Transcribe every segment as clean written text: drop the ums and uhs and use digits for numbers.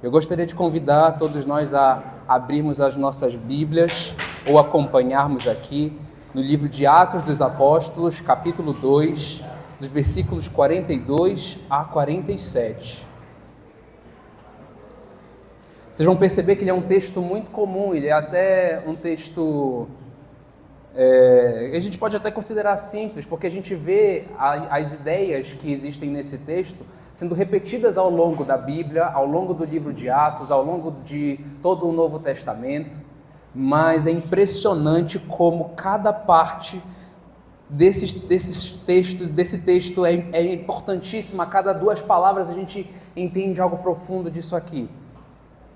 Eu gostaria de convidar todos nós a abrirmos as nossas Bíblias ou acompanharmos aqui no livro de Atos dos Apóstolos, capítulo 2, dos versículos 42 a 47. Vocês vão perceber que ele é um texto muito comum, ele é até um texto... a gente pode até considerar simples, porque a gente vê as ideias que existem nesse texto sendo repetidas ao longo da Bíblia, ao longo do livro de Atos, ao longo de todo o Novo Testamento, mas é impressionante como cada parte desse texto é importantíssima. A cada duas palavras a gente entende algo profundo disso aqui.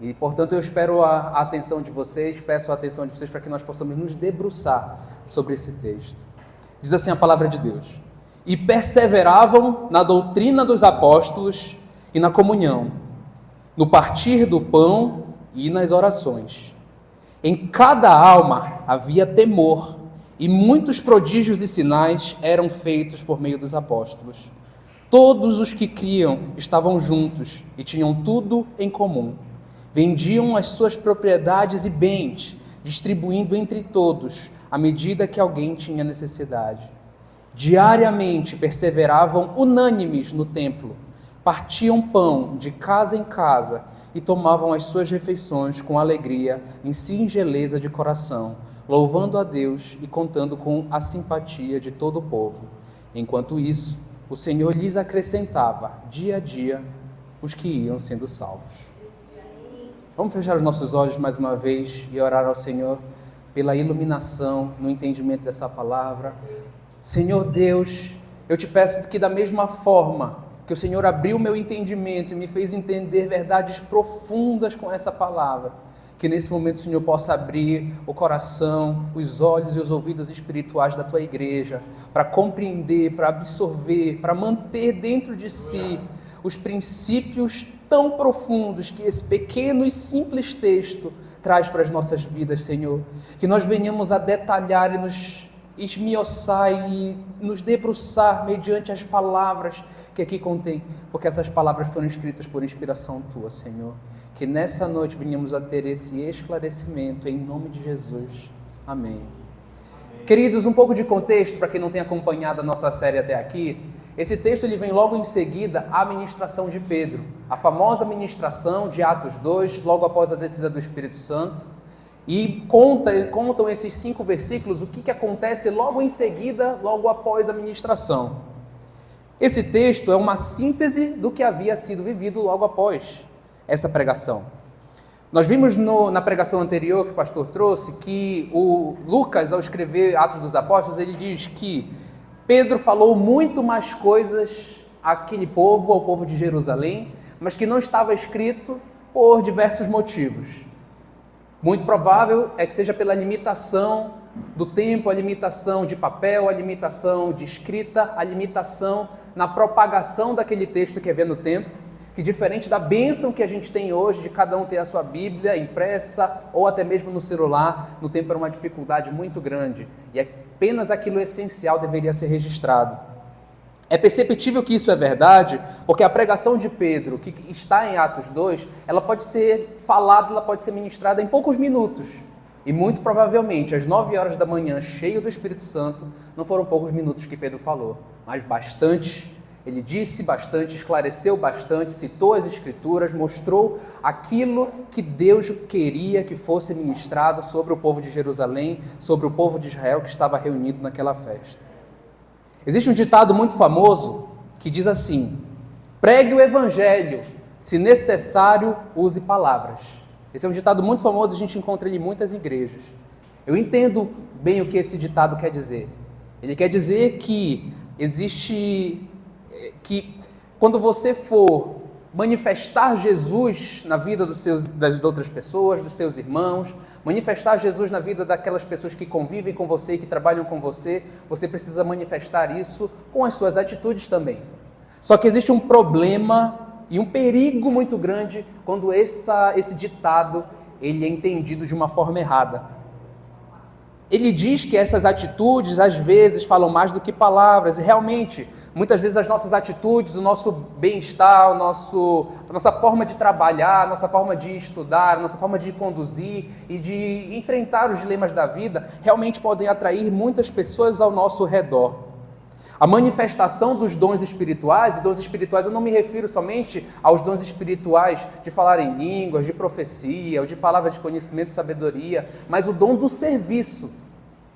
E, portanto, eu espero a atenção de vocês, peço a atenção de vocês para que nós possamos nos debruçar sobre esse texto. Diz assim a palavra de Deus: e perseveravam na doutrina dos apóstolos e na comunhão, no partir do pão e nas orações. Em cada alma havia temor, e muitos prodígios e sinais eram feitos por meio dos apóstolos. Todos os que criam estavam juntos e tinham tudo em comum. Vendiam as suas propriedades e bens, distribuindo entre todos, à medida que alguém tinha necessidade. Diariamente perseveravam unânimes no templo, partiam pão de casa em casa e tomavam as suas refeições com alegria, em singeleza de coração, louvando a Deus e contando com a simpatia de todo o povo. Enquanto isso, o Senhor lhes acrescentava, dia a dia, os que iam sendo salvos. Vamos fechar os nossos olhos mais uma vez e orar ao Senhor pela iluminação no entendimento dessa palavra. Senhor Deus, eu te peço que da mesma forma que o Senhor abriu o meu entendimento e me fez entender verdades profundas com essa palavra, que nesse momento o Senhor possa abrir o coração, os olhos e os ouvidos espirituais da tua igreja, para compreender, para absorver, para manter dentro de si os princípios tão profundos que esse pequeno e simples texto traz para as nossas vidas, Senhor. Que nós venhamos a detalhar e nos esmiuçar e nos debruçar mediante as palavras que aqui contém, porque essas palavras foram escritas por inspiração tua, Senhor. Que nessa noite venhamos a ter esse esclarecimento, em nome de Jesus. Amém. Queridos, um pouco de contexto para quem não tem acompanhado a nossa série até aqui. Esse texto ele vem logo em seguida à ministração de Pedro, a famosa ministração de Atos 2, logo após a descida do Espírito Santo. E contam esses 5 versículos o que acontece logo em seguida, logo após a ministração. Esse texto é uma síntese do que havia sido vivido logo após essa pregação. Nós vimos na pregação anterior que o pastor trouxe que o Lucas, ao escrever Atos dos Apóstolos, ele diz que Pedro falou muito mais coisas àquele povo, ao povo de Jerusalém, mas que não estava escrito por diversos motivos. Muito provável é que seja pela limitação do tempo, a limitação de papel, a limitação de escrita, a limitação na propagação daquele texto que havia no tempo, que diferente da bênção que a gente tem hoje, de cada um ter a sua Bíblia impressa ou até mesmo no celular, no tempo era uma dificuldade muito grande e apenas aquilo essencial deveria ser registrado. É perceptível que isso é verdade, porque a pregação de Pedro, que está em Atos 2, ela pode ser falada, ela pode ser ministrada em poucos minutos. E muito provavelmente, às 9 horas da manhã, cheio do Espírito Santo, não foram poucos minutos que Pedro falou, mas bastante. Ele disse bastante, esclareceu bastante, citou as Escrituras, mostrou aquilo que Deus queria que fosse ministrado sobre o povo de Jerusalém, sobre o povo de Israel que estava reunido naquela festa. Existe um ditado muito famoso que diz assim: pregue o evangelho, se necessário, use palavras. Esse é um ditado muito famoso, a gente encontra ele em muitas igrejas. Eu entendo bem o que esse ditado quer dizer. Ele quer dizer que quando você for manifestar Jesus na vida das outras pessoas, dos seus irmãos, manifestar Jesus na vida daquelas pessoas que convivem com você e que trabalham com você, você precisa manifestar isso com as suas atitudes também. Só que existe um problema e um perigo muito grande quando esse ditado ele é entendido de uma forma errada. Ele diz que essas atitudes às vezes falam mais do que palavras, e realmente Muitas vezes as nossas atitudes, o nosso bem-estar, a nossa forma de trabalhar, a nossa forma de estudar, a nossa forma de conduzir e de enfrentar os dilemas da vida realmente podem atrair muitas pessoas ao nosso redor. A manifestação dos dons espirituais, e dons espirituais eu não me refiro somente aos dons espirituais de falar em línguas, de profecia, ou de palavras de conhecimento e sabedoria, mas o dom do serviço,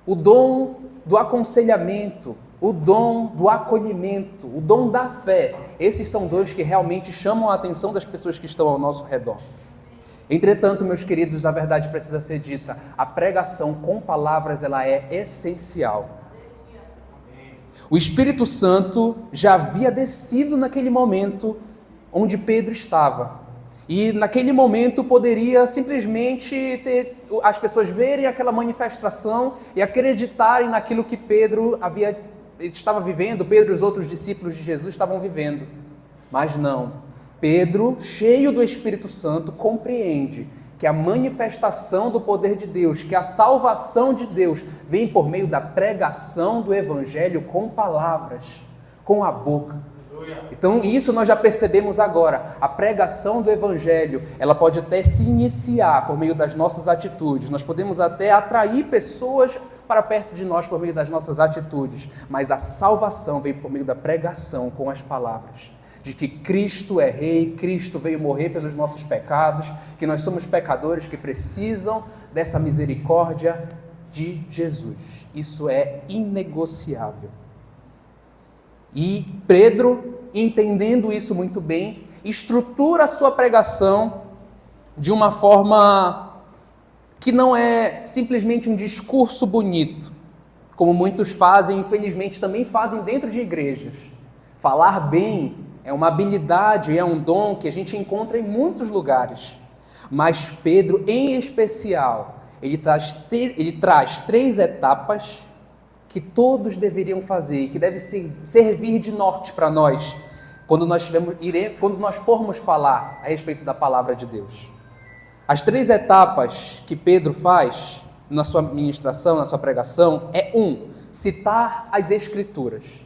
o dom do aconselhamento, o dom do acolhimento, o dom da fé. Esses são dons que realmente chamam a atenção das pessoas que estão ao nosso redor. Entretanto, meus queridos, a verdade precisa ser dita, a pregação com palavras ela é essencial. O Espírito Santo já havia descido naquele momento onde Pedro estava. E naquele momento poderia simplesmente as pessoas verem aquela manifestação e acreditarem naquilo que Pedro estava vivendo, Pedro e os outros discípulos de Jesus estavam vivendo. Mas não, Pedro, cheio do Espírito Santo, compreende que a manifestação do poder de Deus, que a salvação de Deus vem por meio da pregação do Evangelho com palavras, com a boca. Então isso nós já percebemos agora, a pregação do Evangelho, ela pode até se iniciar por meio das nossas atitudes, nós podemos até atrair pessoas para perto de nós por meio das nossas atitudes, mas a salvação vem por meio da pregação com as palavras. De que Cristo é Rei, Cristo veio morrer pelos nossos pecados, que nós somos pecadores que precisam dessa misericórdia de Jesus. Isso é inegociável. E Pedro, entendendo isso muito bem, estrutura a sua pregação de uma forma que não é simplesmente um discurso bonito, como muitos fazem, infelizmente também fazem dentro de igrejas. Falar bem é uma habilidade, é um dom que a gente encontra em muitos lugares. Mas Pedro, em especial, ele traz 3 etapas que todos deveriam fazer, que deve servir de norte para nós, quando nós formos falar a respeito da palavra de Deus. As 3 etapas que Pedro faz na sua ministração, na sua pregação, é 1, citar as Escrituras.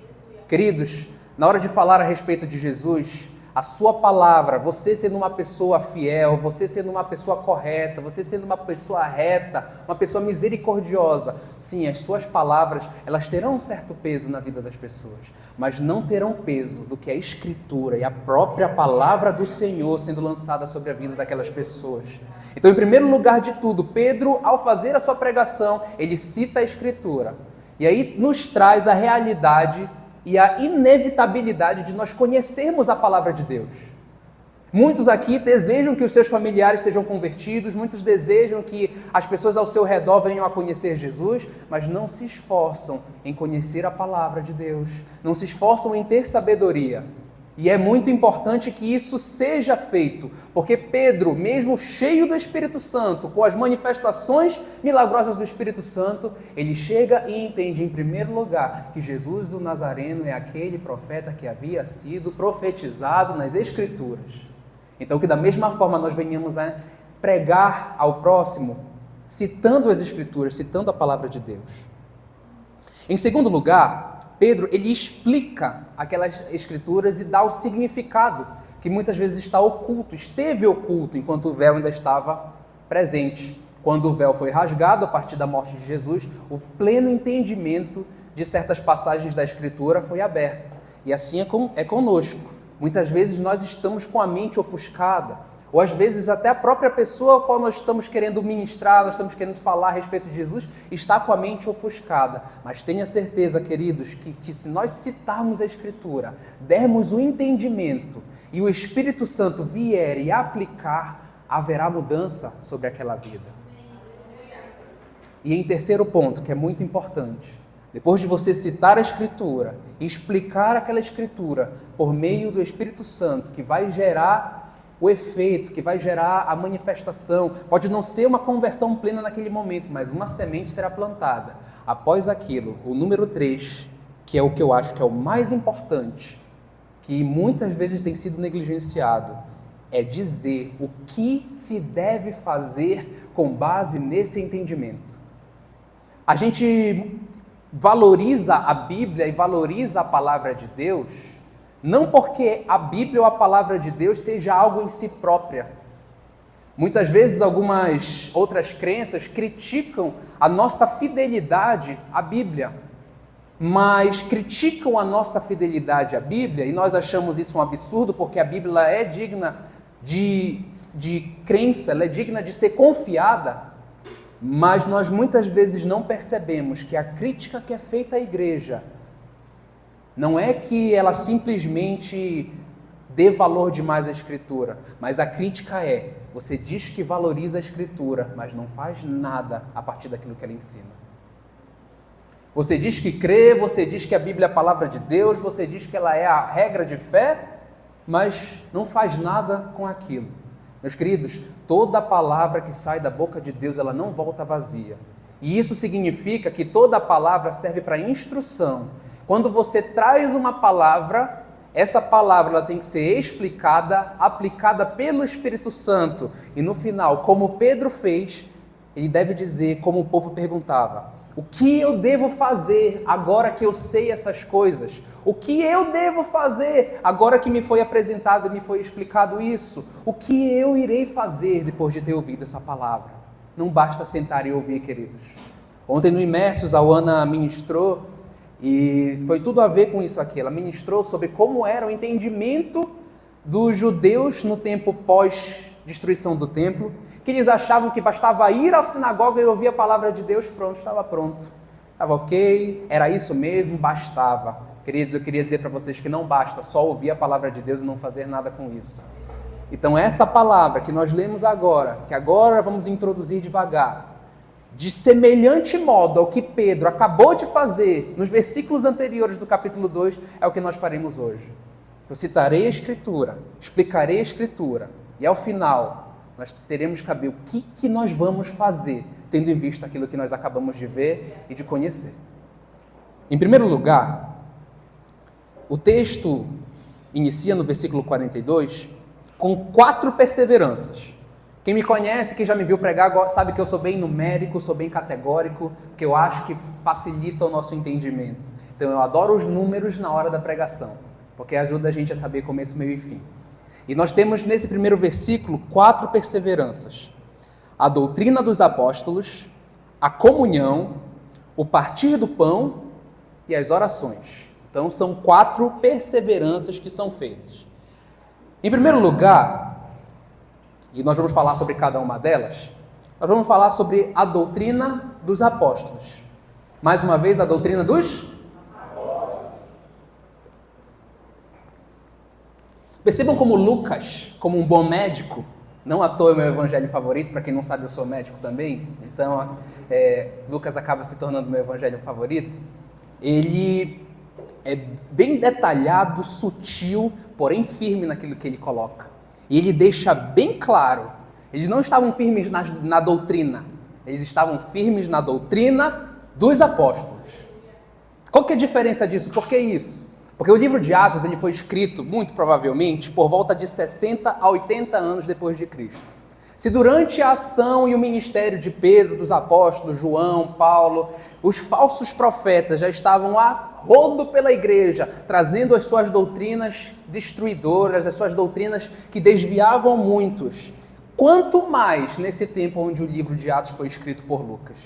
Queridos, na hora de falar a respeito de Jesus, a sua palavra, você sendo uma pessoa fiel, você sendo uma pessoa correta, você sendo uma pessoa reta, uma pessoa misericordiosa, sim, as suas palavras, elas terão um certo peso na vida das pessoas, mas não terão peso do que a Escritura e a própria palavra do Senhor sendo lançada sobre a vida daquelas pessoas. Então, em primeiro lugar de tudo, Pedro, ao fazer a sua pregação, ele cita a Escritura, e aí nos traz a realidade e a inevitabilidade de nós conhecermos a palavra de Deus. Muitos aqui desejam que os seus familiares sejam convertidos, muitos desejam que as pessoas ao seu redor venham a conhecer Jesus, mas não se esforçam em conhecer a palavra de Deus, não se esforçam em ter sabedoria. E é muito importante que isso seja feito, porque Pedro, mesmo cheio do Espírito Santo, com as manifestações milagrosas do Espírito Santo, ele chega e entende, em primeiro lugar, que Jesus o Nazareno é aquele profeta que havia sido profetizado nas Escrituras. Então, que da mesma forma nós venhamos a pregar ao próximo, citando as Escrituras, citando a palavra de Deus. Em segundo lugar, Pedro, ele explica aquelas Escrituras e dá o significado que muitas vezes está oculto, esteve oculto enquanto o véu ainda estava presente. Quando o véu foi rasgado a partir da morte de Jesus, o pleno entendimento de certas passagens da Escritura foi aberto. E assim é conosco. Muitas vezes nós estamos com a mente ofuscada, ou às vezes até a própria pessoa a qual nós estamos querendo ministrar, nós estamos querendo falar a respeito de Jesus, está com a mente ofuscada. Mas tenha certeza, queridos, que se nós citarmos a Escritura, dermos o entendimento e o Espírito Santo vier e aplicar, haverá mudança sobre aquela vida. E em terceiro ponto, que é muito importante, depois de você citar a Escritura e explicar aquela Escritura por meio do Espírito Santo, que vai gerar o efeito, que vai gerar a manifestação, pode não ser uma conversão plena naquele momento, mas uma semente será plantada. Após aquilo, o número 3, que é o que eu acho que é o mais importante, que muitas vezes tem sido negligenciado, é dizer o que se deve fazer com base nesse entendimento. A gente valoriza a Bíblia e valoriza a palavra de Deus, não porque a Bíblia ou a palavra de Deus seja algo em si própria. Muitas vezes algumas outras crenças criticam a nossa fidelidade à Bíblia, mas criticam a nossa fidelidade à Bíblia, e nós achamos isso um absurdo, porque a Bíblia é digna de crença, ela é digna de ser confiada, mas nós muitas vezes não percebemos que a crítica que é feita à igreja não é que ela simplesmente dê valor demais à Escritura, mas a crítica é: você diz que valoriza a Escritura, mas não faz nada a partir daquilo que ela ensina. Você diz que crê, você diz que a Bíblia é a palavra de Deus, você diz que ela é a regra de fé, mas não faz nada com aquilo. Meus queridos, toda palavra que sai da boca de Deus, ela não volta vazia. E isso significa que toda palavra serve para instrução. Quando você traz uma palavra, essa palavra ela tem que ser explicada, aplicada pelo Espírito Santo. E no final, como Pedro fez, ele deve dizer, como o povo perguntava: o que eu devo fazer agora que eu sei essas coisas? O que eu devo fazer agora que me foi apresentado e me foi explicado isso? O que eu irei fazer depois de ter ouvido essa palavra? Não basta sentar e ouvir, queridos. Ontem no Imersos, a Ana ministrou e foi tudo a ver com isso aqui. Ela ministrou sobre como era o entendimento dos judeus no tempo pós-destruição do templo, que eles achavam que bastava ir à sinagoga e ouvir a palavra de Deus, pronto, estava pronto. Estava ok, era isso mesmo, bastava. Queridos, eu queria dizer para vocês que não basta só ouvir a palavra de Deus e não fazer nada com isso. Então essa palavra que nós lemos agora, que agora vamos introduzir devagar, de semelhante modo ao que Pedro acabou de fazer nos versículos anteriores do capítulo 2, é o que nós faremos hoje. Eu citarei a Escritura, explicarei a Escritura, e ao final nós teremos que saber o que nós vamos fazer, tendo em vista aquilo que nós acabamos de ver e de conhecer. Em primeiro lugar, o texto inicia no versículo 42 com 4 perseveranças. Quem me conhece, quem já me viu pregar, sabe que eu sou bem numérico, sou bem categórico, que eu acho que facilita o nosso entendimento. Então eu adoro os números na hora da pregação, porque ajuda a gente a saber começo, meio e fim. E nós temos nesse primeiro versículo 4 perseveranças: a doutrina dos apóstolos, a comunhão, o partir do pão e as orações. Então são 4 perseveranças que são feitas. Em primeiro lugar, e nós vamos falar sobre cada uma delas, nós vamos falar sobre a doutrina dos apóstolos. Mais uma vez, a doutrina dos apóstolos. Percebam como Lucas, como um bom médico, não à toa é o meu evangelho favorito, para quem não sabe eu sou médico também, então Lucas acaba se tornando meu evangelho favorito. Ele é bem detalhado, sutil, porém firme naquilo que ele coloca. E ele deixa bem claro, eles não estavam firmes na doutrina, eles estavam firmes na doutrina dos apóstolos. Qual que é a diferença disso? Por que isso? Porque o livro de Atos ele foi escrito, muito provavelmente, por volta de 60 a 80 anos depois de Cristo. Se durante a ação e o ministério de Pedro, dos apóstolos, João, Paulo, os falsos profetas já estavam a rodo pela igreja, trazendo as suas doutrinas destruidoras, as suas doutrinas que desviavam muitos, quanto mais nesse tempo onde o livro de Atos foi escrito por Lucas.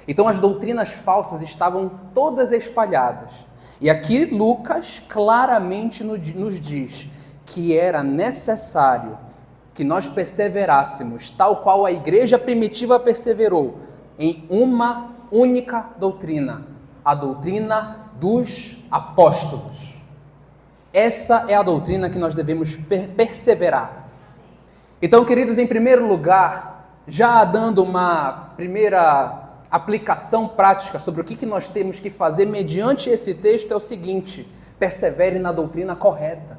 Então as doutrinas falsas estavam todas espalhadas. E aqui Lucas claramente nos diz que era necessário que nós perseverássemos, tal qual a igreja primitiva perseverou, em uma única doutrina, a doutrina dos apóstolos. Essa é a doutrina que nós devemos perseverar. Então, queridos, em primeiro lugar, já dando uma primeira aplicação prática sobre o que nós temos que fazer mediante esse texto, é o seguinte: persevere na doutrina correta.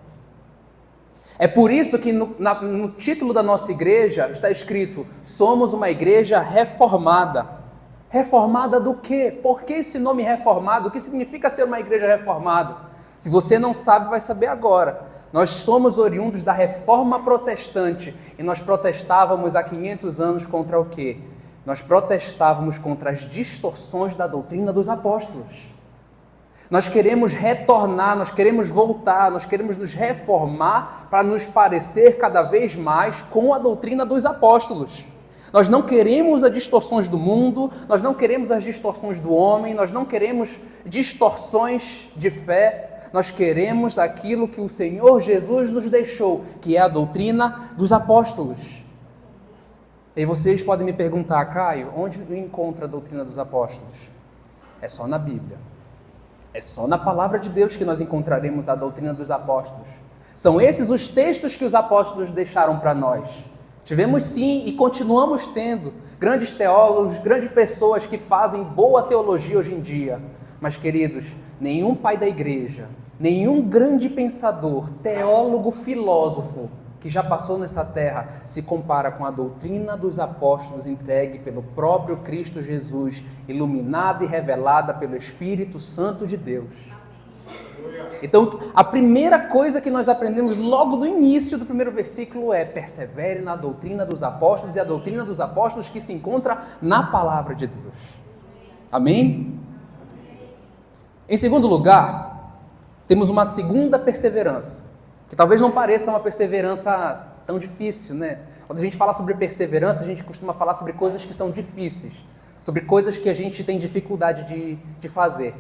É por isso que no título da nossa igreja está escrito: somos uma igreja reformada. Reformada do quê? Por que esse nome reformado? O que significa ser uma igreja reformada? Se você não sabe, vai saber agora. Nós somos oriundos da Reforma Protestante e nós protestávamos há 500 anos contra o quê? nós protestávamos contra as distorções da doutrina dos apóstolos. Nós queremos retornar, nós queremos voltar, nós queremos nos reformar para nos parecer cada vez mais com a doutrina dos apóstolos. Nós não queremos as distorções do mundo, nós não queremos as distorções do homem, nós não queremos distorções de fé, nós queremos aquilo que o Senhor Jesus nos deixou, que é a doutrina dos apóstolos. E vocês podem me perguntar, Caio, onde eu encontro a doutrina dos apóstolos? É só na Bíblia. É só na palavra de Deus que nós encontraremos a doutrina dos apóstolos. São esses os textos que os apóstolos deixaram para nós. Tivemos sim e continuamos tendo grandes teólogos, grandes pessoas que fazem boa teologia hoje em dia. Mas, queridos, nenhum pai da igreja, nenhum grande pensador, teólogo, filósofo que já passou nessa terra se compara com a doutrina dos apóstolos entregue pelo próprio Cristo Jesus, iluminada e revelada pelo Espírito Santo de Deus. Então, a primeira coisa que nós aprendemos logo no início do primeiro versículo é: persevere na doutrina dos apóstolos, e a doutrina dos apóstolos que se encontra na palavra de Deus. Amém? Em segundo lugar, temos uma segunda perseverança, que talvez não pareça uma perseverança tão difícil, né? Quando a gente fala sobre perseverança, a gente costuma falar sobre coisas que são difíceis, sobre coisas que a gente tem dificuldade de fazer.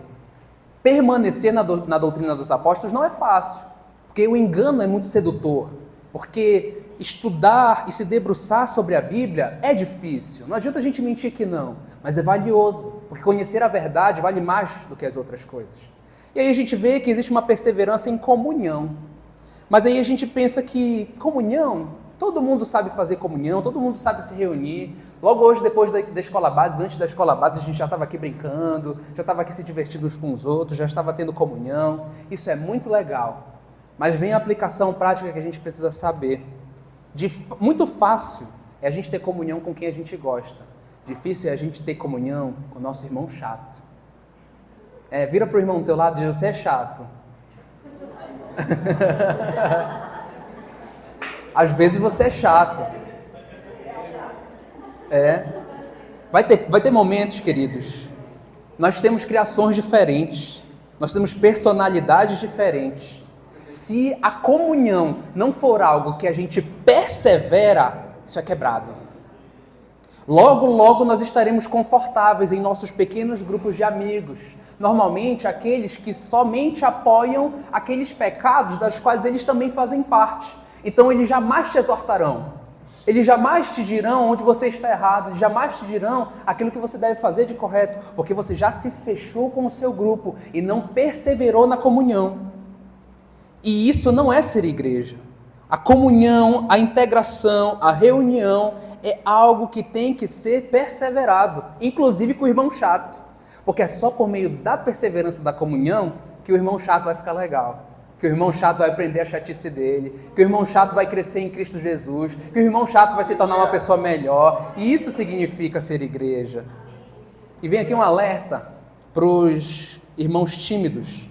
Permanecer na doutrina dos apóstolos não é fácil, porque o engano é muito sedutor, porque estudar e se debruçar sobre a Bíblia é difícil. Não adianta a gente mentir que não, mas é valioso, porque conhecer a verdade vale mais do que as outras coisas. E aí a gente vê que existe uma perseverança em comunhão. Mas aí a gente pensa que comunhão, todo mundo sabe fazer comunhão, todo mundo sabe se reunir. Logo hoje, depois da escola base, antes da escola base, a gente já estava aqui brincando, já estava aqui se divertindo uns com os outros, já estava tendo comunhão. Isso é muito legal. Mas vem a aplicação prática que a gente precisa saber. Muito fácil é a gente ter comunhão com quem a gente gosta. Difícil é a gente ter comunhão com o nosso irmão chato. Vira para o irmão do teu lado e diz: você é chato. Às vezes você é chato. Vai ter momentos, queridos. Nós temos criações diferentes. Nós temos personalidades diferentes. Se a comunhão não for algo que a gente persevera, isso é quebrado. Logo, logo nós estaremos confortáveis em nossos pequenos grupos de amigos. Normalmente, aqueles que somente apoiam aqueles pecados das quais eles também fazem parte. Então, eles jamais te exortarão. Eles jamais te dirão onde você está errado. Eles jamais te dirão aquilo que você deve fazer de correto. Porque você já se fechou com o seu grupo e não perseverou na comunhão. E isso não é ser igreja. A comunhão, a integração, a reunião é algo que tem que ser perseverado. Inclusive com o irmão chato. Porque é só por meio da perseverança da comunhão que o irmão chato vai ficar legal. Que o irmão chato vai aprender a chatice dele. Que o irmão chato vai crescer em Cristo Jesus. Que o irmão chato vai se tornar uma pessoa melhor. E isso significa ser igreja. E vem aqui um alerta para os irmãos tímidos.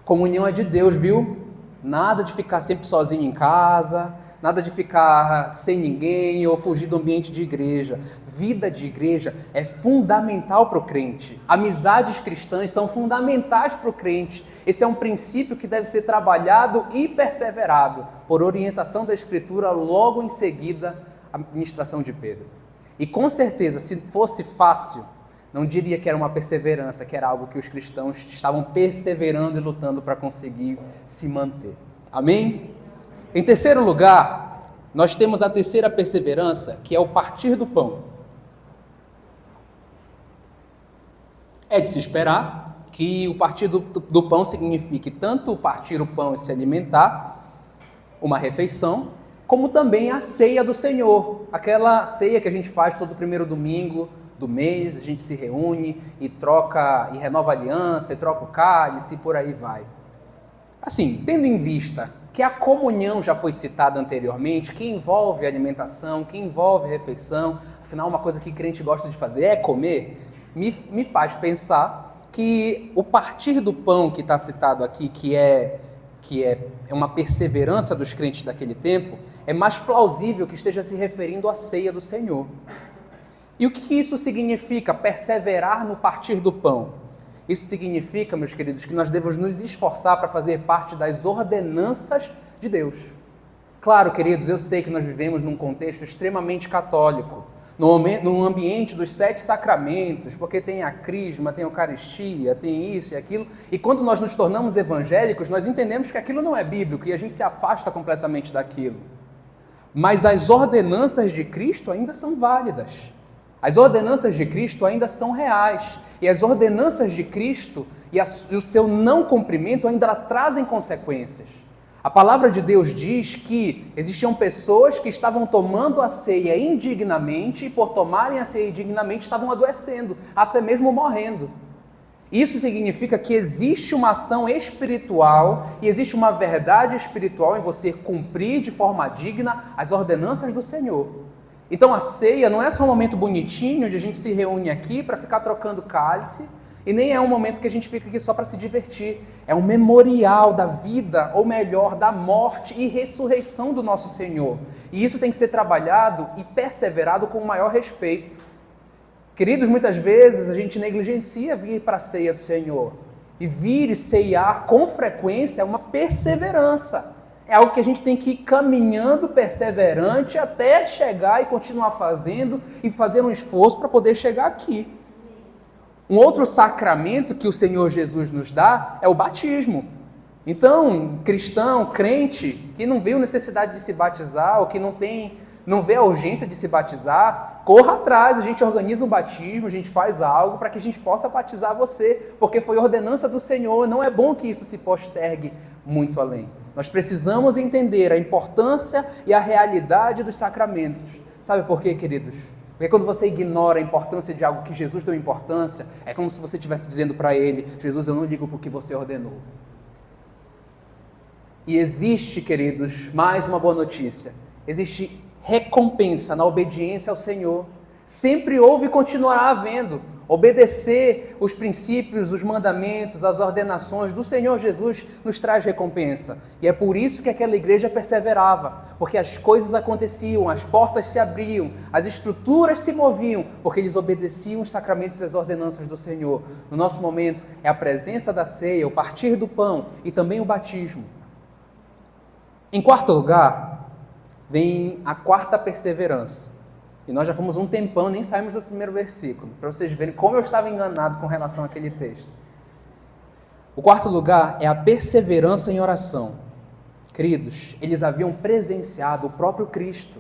Comunhão é de Deus, viu? Nada de ficar sempre sozinho em casa. Nada de ficar sem ninguém ou fugir do ambiente de igreja. Vida de igreja é fundamental para o crente. Amizades cristãs são fundamentais para o crente. Esse é um princípio que deve ser trabalhado e perseverado por orientação da Escritura logo em seguida à ministração de Pedro. E com certeza, se fosse fácil, não diria que era uma perseverança, que era algo que os cristãos estavam perseverando e lutando para conseguir se manter. Amém? Em terceiro lugar, nós temos a terceira perseverança, que é o partir do pão. É de se esperar que o partir do pão signifique tanto o partir o pão e se alimentar, uma refeição, como também a ceia do Senhor, aquela ceia que a gente faz todo primeiro domingo do mês, a gente se reúne e troca e renova a aliança, e troca o cálice e por aí vai. Assim, tendo em vista que a comunhão já foi citada anteriormente, que envolve alimentação, que envolve refeição, afinal uma coisa que crente gosta de fazer é comer, me faz pensar que o partir do pão que está citado aqui, que é uma perseverança dos crentes daquele tempo, é mais plausível que esteja se referindo à ceia do Senhor. E o que isso significa, perseverar no partir do pão? Isso significa, meus queridos, que nós devemos nos esforçar para fazer parte das ordenanças de Deus. Claro, queridos, eu sei que nós vivemos num contexto extremamente católico, no ambiente dos 7 sacramentos, porque tem a crisma, tem a eucaristia, tem isso e aquilo, e quando nós nos tornamos evangélicos, nós entendemos que aquilo não é bíblico e a gente se afasta completamente daquilo. Mas as ordenanças de Cristo ainda são válidas. As ordenanças de Cristo ainda são reais. E as ordenanças de Cristo e o seu não cumprimento ainda trazem consequências. A palavra de Deus diz que existiam pessoas que estavam tomando a ceia indignamente e por tomarem a ceia indignamente estavam adoecendo, até mesmo morrendo. Isso significa que existe uma ação espiritual e existe uma verdade espiritual em você cumprir de forma digna as ordenanças do Senhor. Então a ceia não é só um momento bonitinho de a gente se reúne aqui para ficar trocando cálice, e nem é um momento que a gente fica aqui só para se divertir. É um memorial da vida, ou melhor, da morte e ressurreição do nosso Senhor. E isso tem que ser trabalhado e perseverado com o maior respeito. Queridos, muitas vezes a gente negligencia vir para a ceia do Senhor. E vir e ceiar com frequência é uma perseverança. É algo que a gente tem que ir caminhando perseverante até chegar e continuar fazendo e fazer um esforço para poder chegar aqui. Um outro sacramento que o Senhor Jesus nos dá é o batismo. Então, cristão, crente, que não viu necessidade de se batizar ou que não vê a urgência de se batizar, corra atrás, a gente organiza um batismo, a gente faz algo para que a gente possa batizar você, porque foi ordenança do Senhor, não é bom que isso se postergue muito além. Nós precisamos entender a importância e a realidade dos sacramentos. Sabe por quê, queridos? Porque quando você ignora a importância de algo que Jesus deu importância, é como se você estivesse dizendo para ele: Jesus, eu não ligo para o que você ordenou. E existe, queridos, mais uma boa notícia. Existe recompensa na obediência ao Senhor. Sempre houve e continuará havendo. Obedecer os princípios, os mandamentos, as ordenações do Senhor Jesus nos traz recompensa. E é por isso que aquela igreja perseverava, porque as coisas aconteciam, as portas se abriam, as estruturas se moviam, porque eles obedeciam os sacramentos e as ordenanças do Senhor. No nosso momento é a presença da ceia, o partir do pão e também o batismo. Em quarto lugar, vem a quarta perseverança. E nós já fomos um tempão, nem saímos do primeiro versículo, para vocês verem como eu estava enganado com relação àquele texto. O quarto lugar é a perseverança em oração. Queridos, eles haviam presenciado o próprio Cristo.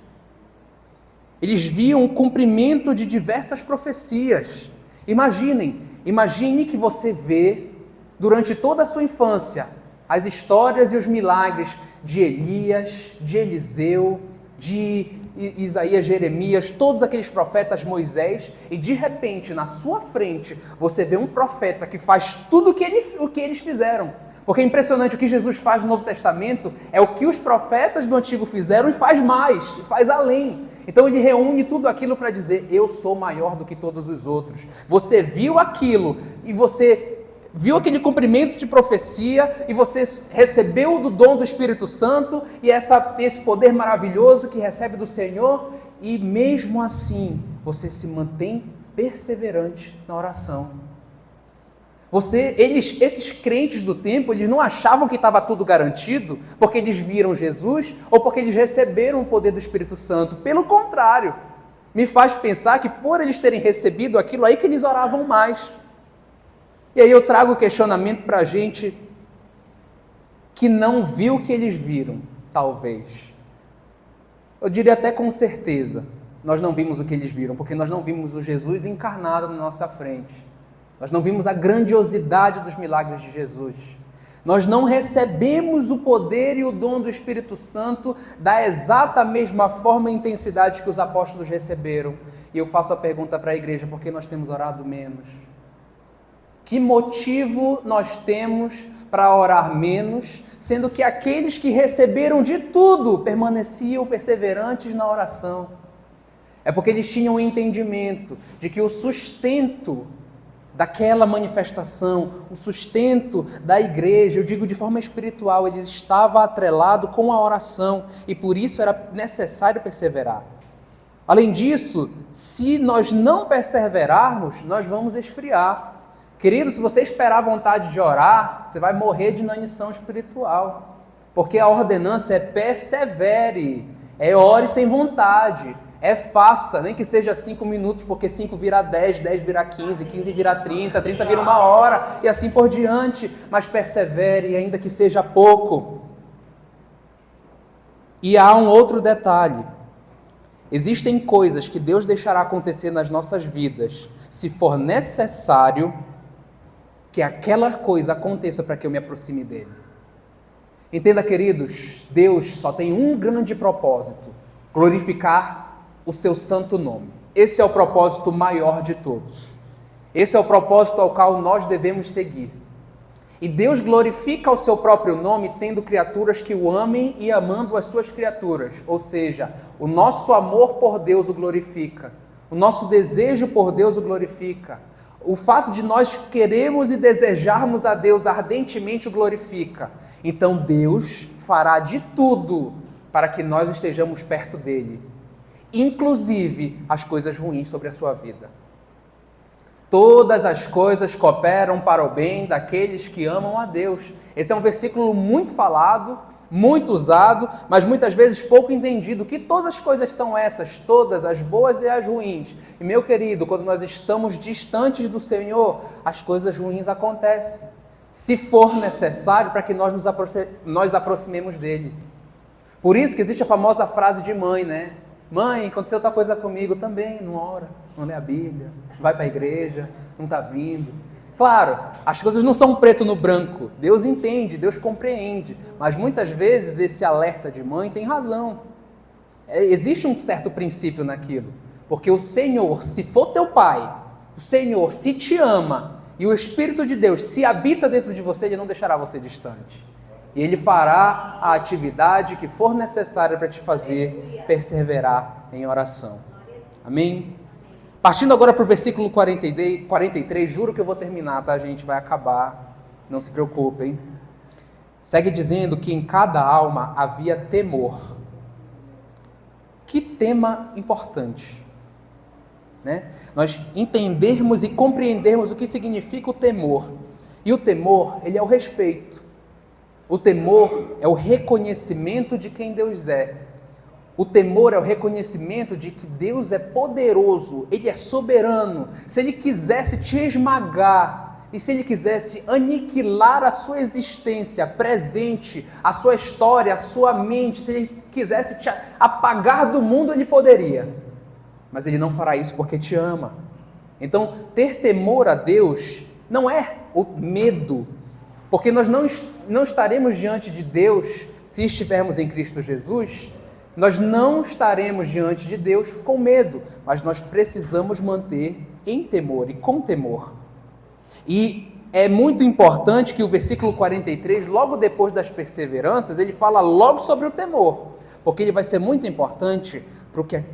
Eles viam o cumprimento de diversas profecias. Imagine que você vê, durante toda a sua infância, as histórias e os milagres de Elias, de Eliseu, de Isaías, Jeremias, todos aqueles profetas, Moisés, e de repente, na sua frente, você vê um profeta que faz tudo o que eles fizeram. Porque é impressionante, o que Jesus faz no Novo Testamento é o que os profetas do Antigo fizeram e faz mais, e faz além. Então ele reúne tudo aquilo para dizer: eu sou maior do que todos os outros. Você viu aquilo e você viu aquele cumprimento de profecia e você recebeu do dom do Espírito Santo e esse poder maravilhoso que recebe do Senhor, e mesmo assim você se mantém perseverante na oração. Esses crentes do tempo, eles não achavam que estava tudo garantido porque eles viram Jesus ou porque eles receberam o poder do Espírito Santo. Pelo contrário, me faz pensar que por eles terem recebido aquilo aí que eles oravam mais. E aí eu trago o questionamento para a gente que não viu o que eles viram, talvez. Eu diria até com certeza, nós não vimos o que eles viram, porque nós não vimos o Jesus encarnado na nossa frente. Nós não vimos a grandiosidade dos milagres de Jesus. Nós não recebemos o poder e o dom do Espírito Santo da exata mesma forma e intensidade que os apóstolos receberam. E eu faço a pergunta para a igreja: por que nós temos orado menos? Que motivo nós temos para orar menos, sendo que aqueles que receberam de tudo permaneciam perseverantes na oração? É porque eles tinham o entendimento de que o sustento daquela manifestação, o sustento da igreja, eu digo de forma espiritual, ele estava atrelado com a oração, e por isso era necessário perseverar. Além disso, se nós não perseverarmos, nós vamos esfriar. Querido, se você esperar a vontade de orar, você vai morrer de inanição espiritual. Porque a ordenança é persevere, é ore sem vontade, é faça, nem que seja 5 minutos, porque 5 vira 10, 10 vira 15, 15 vira 30, 30 vira 1 hora, e assim por diante. Mas persevere, ainda que seja pouco. E há um outro detalhe. Existem coisas que Deus deixará acontecer nas nossas vidas, se for necessário que aquela coisa aconteça para que eu me aproxime dele. Entenda, queridos, Deus só tem um grande propósito: glorificar o seu santo nome. Esse é o propósito maior de todos. Esse é o propósito ao qual nós devemos seguir. E Deus glorifica o seu próprio nome tendo criaturas que o amem e amando as suas criaturas. Ou seja, o nosso amor por Deus o glorifica. O nosso desejo por Deus o glorifica. O fato de nós queremos e desejarmos a Deus ardentemente o glorifica. Então Deus fará de tudo para que nós estejamos perto dele, inclusive as coisas ruins sobre a sua vida. Todas as coisas cooperam para o bem daqueles que amam a Deus. Esse é um versículo muito falado, muito usado, mas muitas vezes pouco entendido. Que todas as coisas são essas? Todas, as boas e as ruins. E meu querido, quando nós estamos distantes do Senhor, as coisas ruins acontecem. Se for necessário para que nós nos aproximemos dele. Por isso que existe a famosa frase de mãe, né? Mãe, aconteceu outra coisa comigo também, não ora, não lê a Bíblia, vai para a igreja, não está vindo. Claro, as coisas não são preto no branco, Deus entende, Deus compreende, mas muitas vezes esse alerta de mãe tem razão. Existe um certo princípio naquilo, porque o Senhor, se for teu pai, o Senhor, se te ama, e o Espírito de Deus se habita dentro de você, Ele não deixará você distante. E Ele fará a atividade que for necessária para te fazer perseverar em oração. Amém? Partindo agora para o versículo 43, juro que eu vou terminar, tá? A gente vai acabar, não se preocupem. Segue dizendo que em cada alma havia temor. Que tema importante, né? Nós entendermos e compreendermos o que significa o temor. E o temor, ele é o respeito. O temor é o reconhecimento de quem Deus é. O temor é o reconhecimento de que Deus é poderoso, Ele é soberano. Se Ele quisesse te esmagar e se Ele quisesse aniquilar a sua existência presente, a sua história, a sua mente, se Ele quisesse te apagar do mundo, Ele poderia. Mas Ele não fará isso porque te ama. Então, ter temor a Deus não é o medo, porque nós não estaremos diante de Deus, se estivermos em Cristo Jesus, nós não estaremos diante de Deus com medo, mas nós precisamos manter em temor e com temor. E é muito importante que o versículo 43, logo depois das perseveranças, ele fala logo sobre o temor, porque ele vai ser muito importante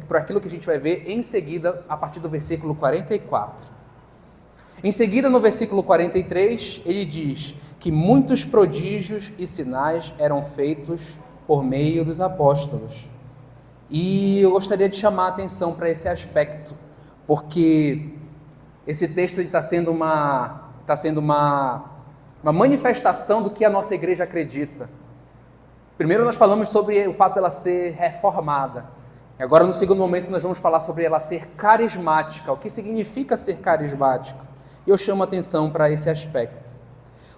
para aquilo que a gente vai ver em seguida, a partir do versículo 44. Em seguida, no versículo 43, ele diz que muitos prodígios e sinais eram feitos por meio dos apóstolos. E eu gostaria de chamar a atenção para esse aspecto, porque esse texto está sendo uma manifestação do que a nossa igreja acredita. Primeiro nós falamos sobre o fato dela ser reformada. E agora, no segundo momento, nós vamos falar sobre ela ser carismática. O que significa ser carismática? E eu chamo a atenção para esse aspecto.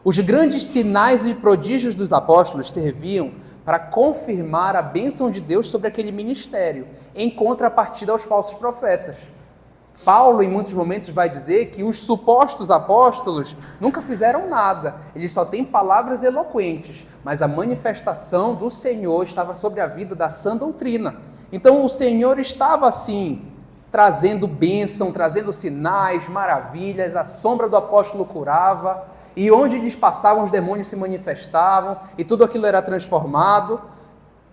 Os grandes sinais e prodígios dos apóstolos serviam para confirmar a bênção de Deus sobre aquele ministério, em contrapartida aos falsos profetas. Paulo, em muitos momentos, vai dizer que os supostos apóstolos nunca fizeram nada, eles só têm palavras eloquentes, mas a manifestação do Senhor estava sobre a vida da sã doutrina. Então, o Senhor estava, assim, trazendo bênção, trazendo sinais, maravilhas, a sombra do apóstolo curava, e onde eles passavam, os demônios se manifestavam, e tudo aquilo era transformado,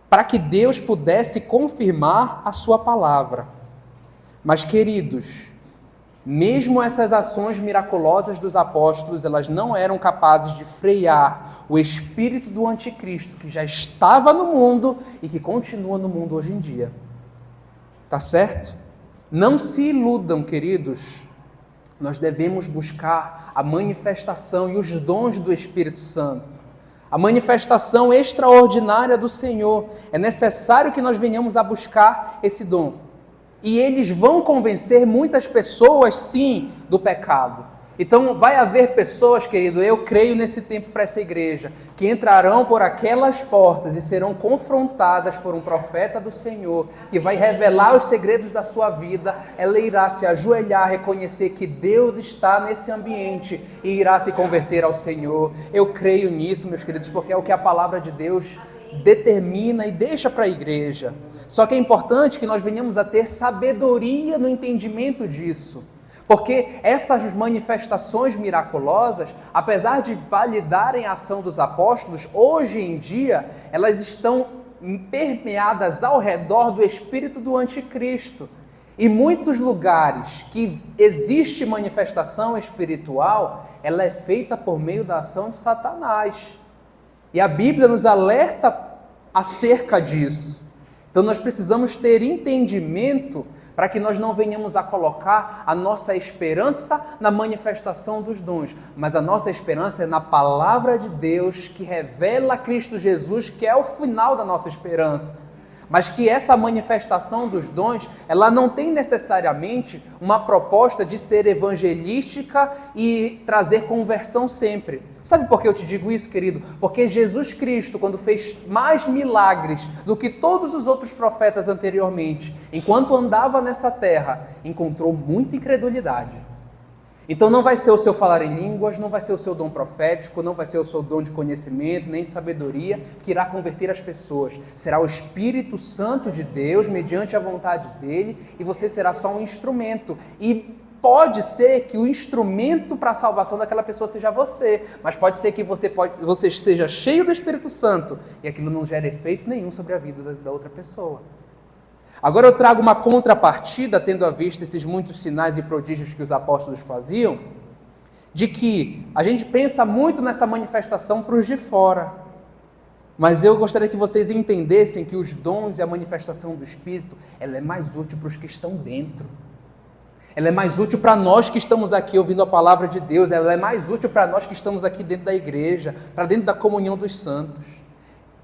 para que Deus pudesse confirmar a sua palavra. Mas, queridos, mesmo essas ações miraculosas dos apóstolos, elas não eram capazes de frear o espírito do anticristo, que já estava no mundo e que continua no mundo hoje em dia. Tá certo? Não se iludam, queridos. Nós devemos buscar a manifestação e os dons do Espírito Santo. A manifestação extraordinária do Senhor. É necessário que nós venhamos a buscar esse dom. E eles vão convencer muitas pessoas, sim, do pecado. Então, vai haver pessoas, querido, eu creio nesse tempo para essa igreja, que entrarão por aquelas portas e serão confrontadas por um profeta do Senhor, que vai revelar os segredos da sua vida. Ela irá se ajoelhar, reconhecer que Deus está nesse ambiente e irá se converter ao Senhor. Eu creio nisso, meus queridos, porque é o que a palavra de Deus determina e deixa para a igreja. Só que é importante que nós venhamos a ter sabedoria no entendimento disso. Porque essas manifestações miraculosas, apesar de validarem a ação dos apóstolos, hoje em dia, elas estão permeadas ao redor do espírito do anticristo. E muitos lugares que existe manifestação espiritual, ela é feita por meio da ação de Satanás. E a Bíblia nos alerta acerca disso. Então nós precisamos ter entendimento para que nós não venhamos a colocar a nossa esperança na manifestação dos dons, mas a nossa esperança é na palavra de Deus que revela Cristo Jesus, que é o final da nossa esperança. Mas que essa manifestação dos dons, ela não tem necessariamente uma proposta de ser evangelística e trazer conversão sempre. Sabe por que eu te digo isso, querido? Porque Jesus Cristo, quando fez mais milagres do que todos os outros profetas anteriormente, enquanto andava nessa terra, encontrou muita incredulidade. Então não vai ser o seu falar em línguas, não vai ser o seu dom profético, não vai ser o seu dom de conhecimento, nem de sabedoria, que irá converter as pessoas. Será o Espírito Santo de Deus, mediante a vontade dele, e você será só um instrumento. E pode ser que o instrumento para a salvação daquela pessoa seja você, mas pode ser que você seja cheio do Espírito Santo, e aquilo não gere efeito nenhum sobre a vida da outra pessoa. Agora eu trago uma contrapartida, tendo à vista esses muitos sinais e prodígios que os apóstolos faziam, de que a gente pensa muito nessa manifestação para os de fora, mas eu gostaria que vocês entendessem que os dons e a manifestação do Espírito, ela é mais útil para os que estão dentro. Ela é mais útil para nós que estamos aqui ouvindo a palavra de Deus, ela é mais útil para nós que estamos aqui dentro da igreja, para dentro da comunhão dos santos.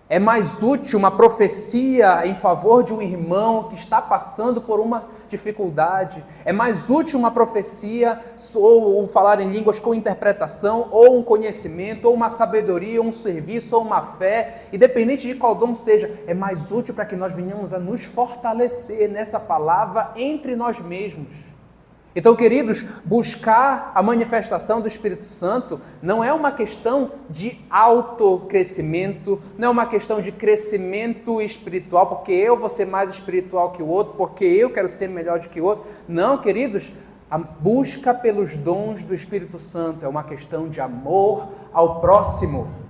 É mais útil uma profecia em favor de um irmão que está passando por uma dificuldade. É mais útil uma profecia ou falar em línguas com interpretação, ou um conhecimento, ou uma sabedoria, ou um serviço, ou uma fé. Independente de qual dom seja, é mais útil para que nós venhamos a nos fortalecer nessa palavra entre nós mesmos. Então, queridos, buscar a manifestação do Espírito Santo não é uma questão de autocrescimento, não é uma questão de crescimento espiritual, porque eu vou ser mais espiritual que o outro, porque eu quero ser melhor do que o outro. Não, queridos, a busca pelos dons do Espírito Santo é uma questão de amor ao próximo.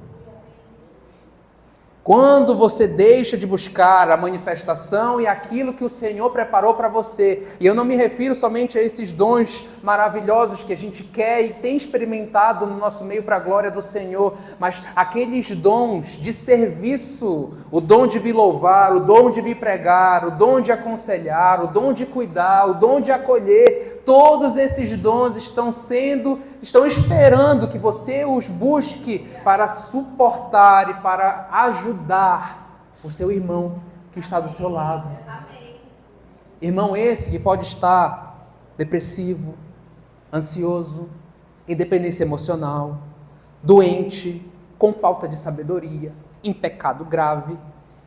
Quando você deixa de buscar a manifestação e aquilo que o Senhor preparou para você, e eu não me refiro somente a esses dons maravilhosos que a gente quer e tem experimentado no nosso meio para a glória do Senhor, mas aqueles dons de serviço, o dom de vir louvar, o dom de vir pregar, o dom de aconselhar, o dom de cuidar, o dom de acolher, todos esses dons estão esperando que você os busque para suportar e para ajudar o seu irmão que está do seu lado. Amém. Irmão esse que pode estar depressivo, ansioso, em dependência emocional, doente, com falta de sabedoria, em pecado grave.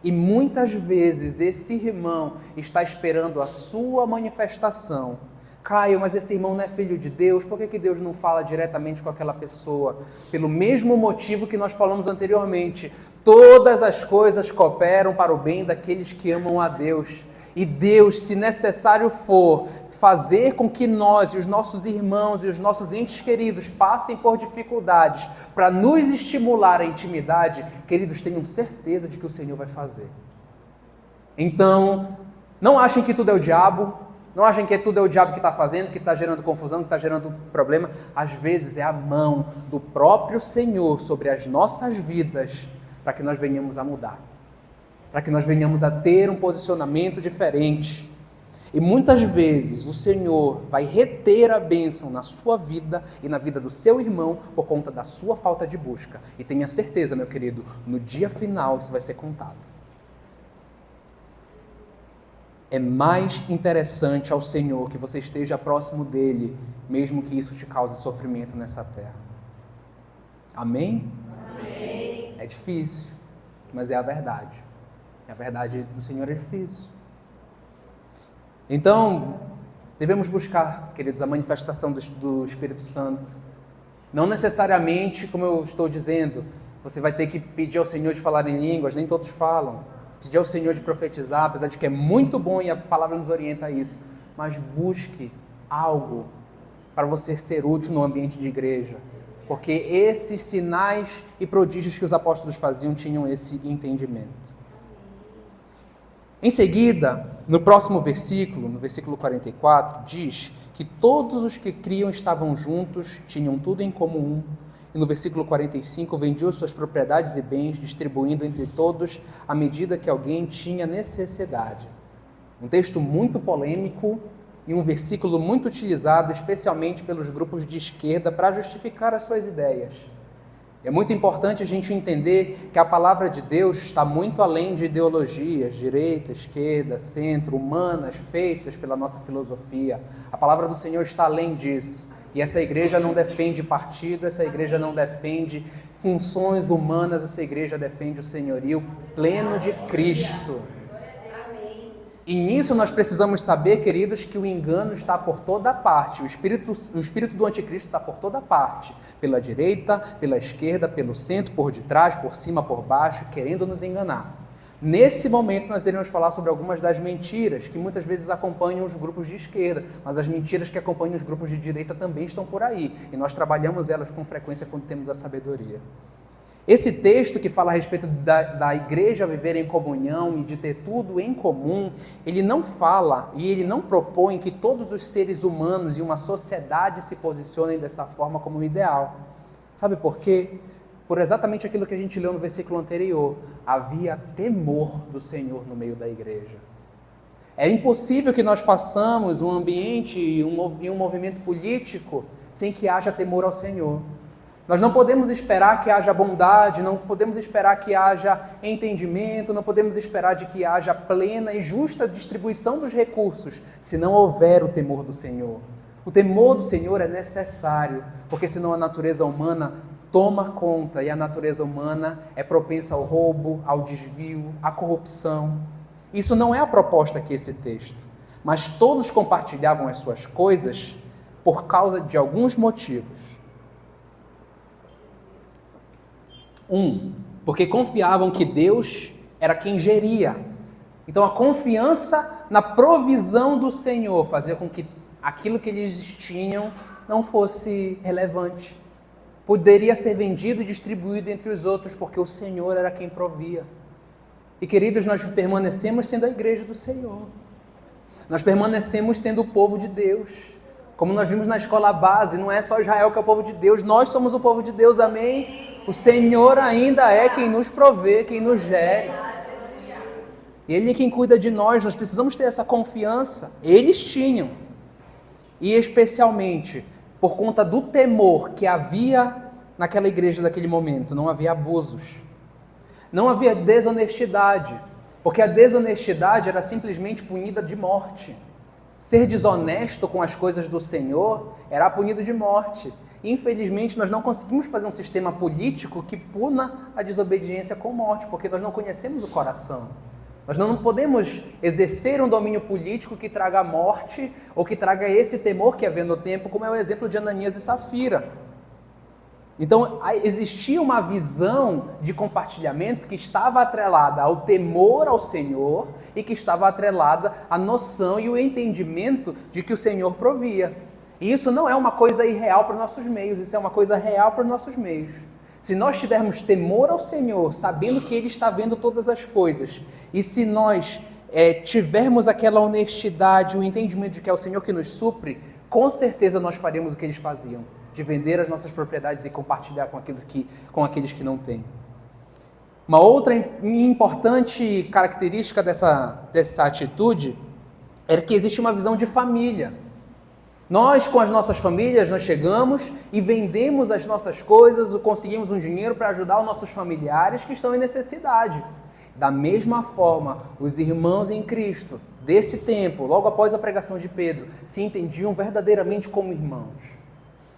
E muitas vezes esse irmão está esperando a sua manifestação. Caio, mas esse irmão não é filho de Deus, por que Deus não fala diretamente com aquela pessoa? Pelo mesmo motivo que nós falamos anteriormente, todas as coisas cooperam para o bem daqueles que amam a Deus. E Deus, se necessário for, fazer com que nós e os nossos irmãos e os nossos entes queridos passem por dificuldades para nos estimular a intimidade, queridos, tenham certeza de que o Senhor vai fazer. Então, não achem que tudo é o diabo. Não achem que tudo é o diabo que está fazendo, que está gerando confusão, que está gerando problema. Às vezes é a mão do próprio Senhor sobre as nossas vidas para que nós venhamos a mudar, para que nós venhamos a ter um posicionamento diferente. E muitas vezes o Senhor vai reter a bênção na sua vida e na vida do seu irmão por conta da sua falta de busca. E tenha certeza, meu querido, no dia final isso vai ser contado. É mais interessante ao Senhor que você esteja próximo dele, mesmo que isso te cause sofrimento nessa terra. Amém? Amém. É difícil, mas é a verdade. A verdade do Senhor é difícil. Então, devemos buscar, queridos, a manifestação do Espírito Santo. Não necessariamente, como eu estou dizendo, você vai ter que pedir ao Senhor de falar em línguas, nem todos falam. Pedir ao Senhor de profetizar, apesar de que é muito bom e a palavra nos orienta a isso. Mas busque algo para você ser útil no ambiente de igreja. Porque esses sinais e prodígios que os apóstolos faziam tinham esse entendimento. Em seguida, no próximo versículo, no versículo 44, diz que todos os que criam estavam juntos, tinham tudo em comum. E no versículo 45, vendiam suas propriedades e bens, distribuindo entre todos à medida que alguém tinha necessidade. Um texto muito polêmico e um versículo muito utilizado, especialmente pelos grupos de esquerda, para justificar as suas ideias. É muito importante a gente entender que a palavra de Deus está muito além de ideologias, direita, esquerda, centro, humanas, feitas pela nossa filosofia. A palavra do Senhor está além disso. E essa igreja não defende partido, essa igreja não defende funções humanas, essa igreja defende o senhorio pleno de Cristo. E nisso nós precisamos saber, queridos, que o engano está por toda parte, o espírito do anticristo está por toda parte, pela direita, pela esquerda, pelo centro, por detrás, por cima, por baixo, querendo nos enganar. Nesse momento nós iremos falar sobre algumas das mentiras que muitas vezes acompanham os grupos de esquerda, mas as mentiras que acompanham os grupos de direita também estão por aí, e nós trabalhamos elas com frequência quando temos a sabedoria. Esse texto que fala a respeito da igreja viver em comunhão e de ter tudo em comum, ele não fala e ele não propõe que todos os seres humanos e uma sociedade se posicionem dessa forma como ideal. Sabe por quê? Por exatamente aquilo que a gente leu no versículo anterior. Havia temor do Senhor no meio da igreja. É impossível que nós façamos um ambiente e um movimento político sem que haja temor ao Senhor. Nós não podemos esperar que haja bondade, não podemos esperar que haja entendimento, não podemos esperar de que haja plena e justa distribuição dos recursos, se não houver o temor do Senhor. O temor do Senhor é necessário, porque senão a natureza humana toma conta e a natureza humana é propensa ao roubo, ao desvio, à corrupção. Isso não é a proposta aqui, esse texto, mas todos compartilhavam as suas coisas por causa de alguns motivos. Porque confiavam que Deus era quem geria. Então a confiança na provisão do Senhor fazia com que aquilo que eles tinham não fosse relevante. Poderia ser vendido e distribuído entre os outros, porque o Senhor era quem provia. E queridos, nós permanecemos sendo a igreja do Senhor. Nós permanecemos sendo o povo de Deus. Como nós vimos na escola base, não é só Israel que é o povo de Deus, nós somos o povo de Deus, amém? O Senhor ainda é quem nos provê, quem nos gere. Ele é quem cuida de nós, nós precisamos ter essa confiança. Eles tinham. E especialmente por conta do temor que havia naquela igreja daquele momento, não havia abusos. Não havia desonestidade, porque a desonestidade era simplesmente punida de morte. Ser desonesto com as coisas do Senhor era punido de morte. Infelizmente, nós não conseguimos fazer um sistema político que puna a desobediência com morte, porque nós não conhecemos o coração. Nós não podemos exercer um domínio político que traga morte ou que traga esse temor que havia no tempo, como é o exemplo de Ananias e Safira. Então, existia uma visão de compartilhamento que estava atrelada ao temor ao Senhor e que estava atrelada à noção e o entendimento de que o Senhor provia. E isso não é uma coisa irreal para os nossos meios, isso é uma coisa real para os nossos meios. Se nós tivermos temor ao Senhor, sabendo que Ele está vendo todas as coisas, e se nós tivermos aquela honestidade, o entendimento de que é o Senhor que nos supre, com certeza nós faremos o que eles faziam, de vender as nossas propriedades e compartilhar com aqueles que não têm. Uma outra importante característica dessa atitude é que existe uma visão de família. Nós, com as nossas famílias, nós chegamos e vendemos as nossas coisas, conseguimos um dinheiro para ajudar os nossos familiares que estão em necessidade. Da mesma forma, os irmãos em Cristo, desse tempo, logo após a pregação de Pedro, se entendiam verdadeiramente como irmãos.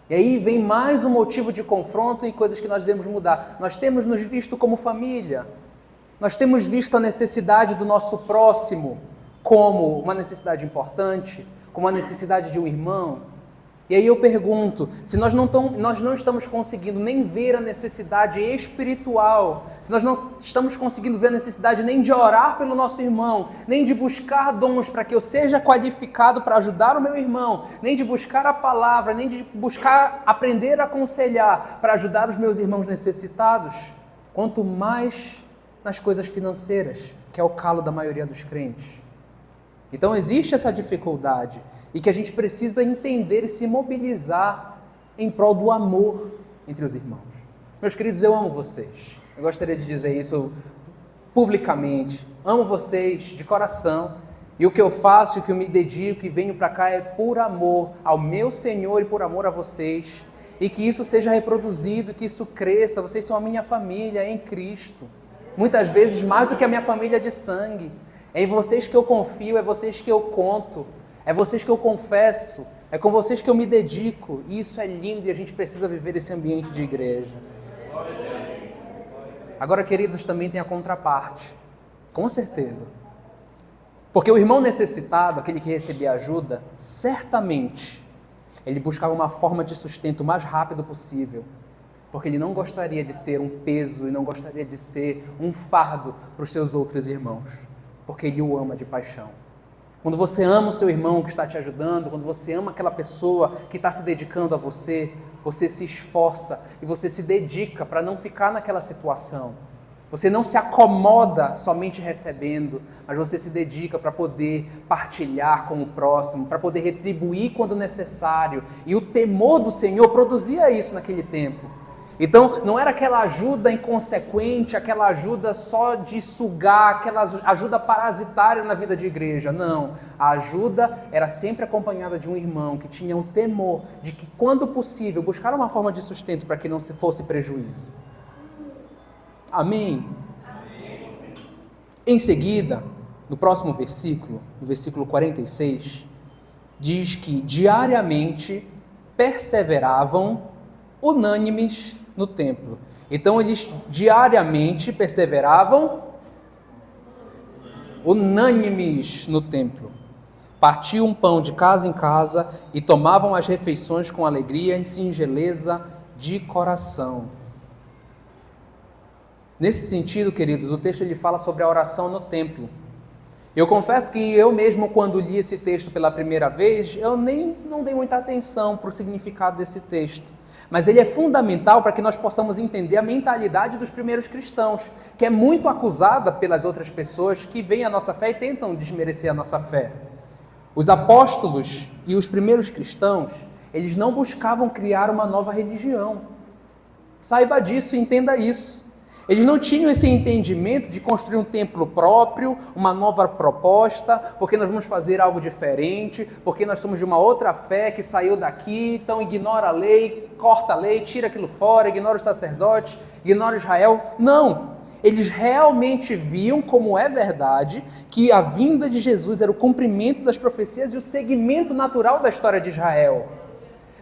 E aí vem mais um motivo de confronto e coisas que nós devemos mudar. Nós temos nos visto como família. Nós temos visto a necessidade do nosso próximo como uma necessidade importante, como a necessidade de um irmão. E aí eu pergunto, se nós não estamos conseguindo nem ver a necessidade espiritual, se nós não estamos conseguindo ver a necessidade nem de orar pelo nosso irmão, nem de buscar dons para que eu seja qualificado para ajudar o meu irmão, nem de buscar a palavra, nem de buscar aprender a aconselhar para ajudar os meus irmãos necessitados, quanto mais nas coisas financeiras, que é o calo da maioria dos crentes. Então existe essa dificuldade e que a gente precisa entender e se mobilizar em prol do amor entre os irmãos. Meus queridos, eu amo vocês. Eu gostaria de dizer isso publicamente. Amo vocês de coração. E o que eu faço, o que eu me dedico e venho para cá é por amor ao meu Senhor e por amor a vocês. E que isso seja reproduzido, que isso cresça. Vocês são a minha família em Cristo. Muitas vezes mais do que a minha família de sangue. É em vocês que eu confio, é vocês que eu conto, é vocês que eu confesso, é com vocês que eu me dedico. E isso é lindo e a gente precisa viver esse ambiente de igreja. Agora, queridos, também tem a contraparte, com certeza. Porque o irmão necessitado, aquele que recebia ajuda, certamente ele buscava uma forma de sustento o mais rápido possível. Porque ele não gostaria de ser um peso e não gostaria de ser um fardo para os seus outros irmãos. Porque ele o ama de paixão. Quando você ama o seu irmão que está te ajudando, quando você ama aquela pessoa que está se dedicando a você, você se esforça e você se dedica para não ficar naquela situação. Você não se acomoda somente recebendo, mas você se dedica para poder partilhar com o próximo, para poder retribuir quando necessário. E o temor do Senhor produzia isso naquele tempo. Então, não era aquela ajuda inconsequente, aquela ajuda só de sugar, aquela ajuda parasitária na vida de igreja. Não, a ajuda era sempre acompanhada de um irmão que tinha o temor de que, quando possível, buscar uma forma de sustento para que não se fosse prejuízo. Amém? Em seguida, no próximo versículo, no versículo 46, diz que diariamente perseveravam unânimes no templo. Então eles diariamente perseveravam unânimes no templo. Partiam um pão de casa em casa e tomavam as refeições com alegria e singeleza de coração. Nesse sentido, queridos, o texto ele fala sobre a oração no templo. Eu confesso que eu mesmo, quando li esse texto pela primeira vez, eu não dei muita atenção para o significado desse texto. Mas ele é fundamental para que nós possamos entender a mentalidade dos primeiros cristãos, que é muito acusada pelas outras pessoas que veem a nossa fé e tentam desmerecer a nossa fé. Os apóstolos e os primeiros cristãos, eles não buscavam criar uma nova religião. Saiba disso e entenda isso. Eles não tinham esse entendimento de construir um templo próprio, uma nova proposta, porque nós vamos fazer algo diferente, porque nós somos de uma outra fé que saiu daqui, então ignora a lei, corta a lei, tira aquilo fora, ignora os sacerdotes, ignora Israel. Não! Eles realmente viam, como é verdade, que a vinda de Jesus era o cumprimento das profecias e o segmento natural da história de Israel.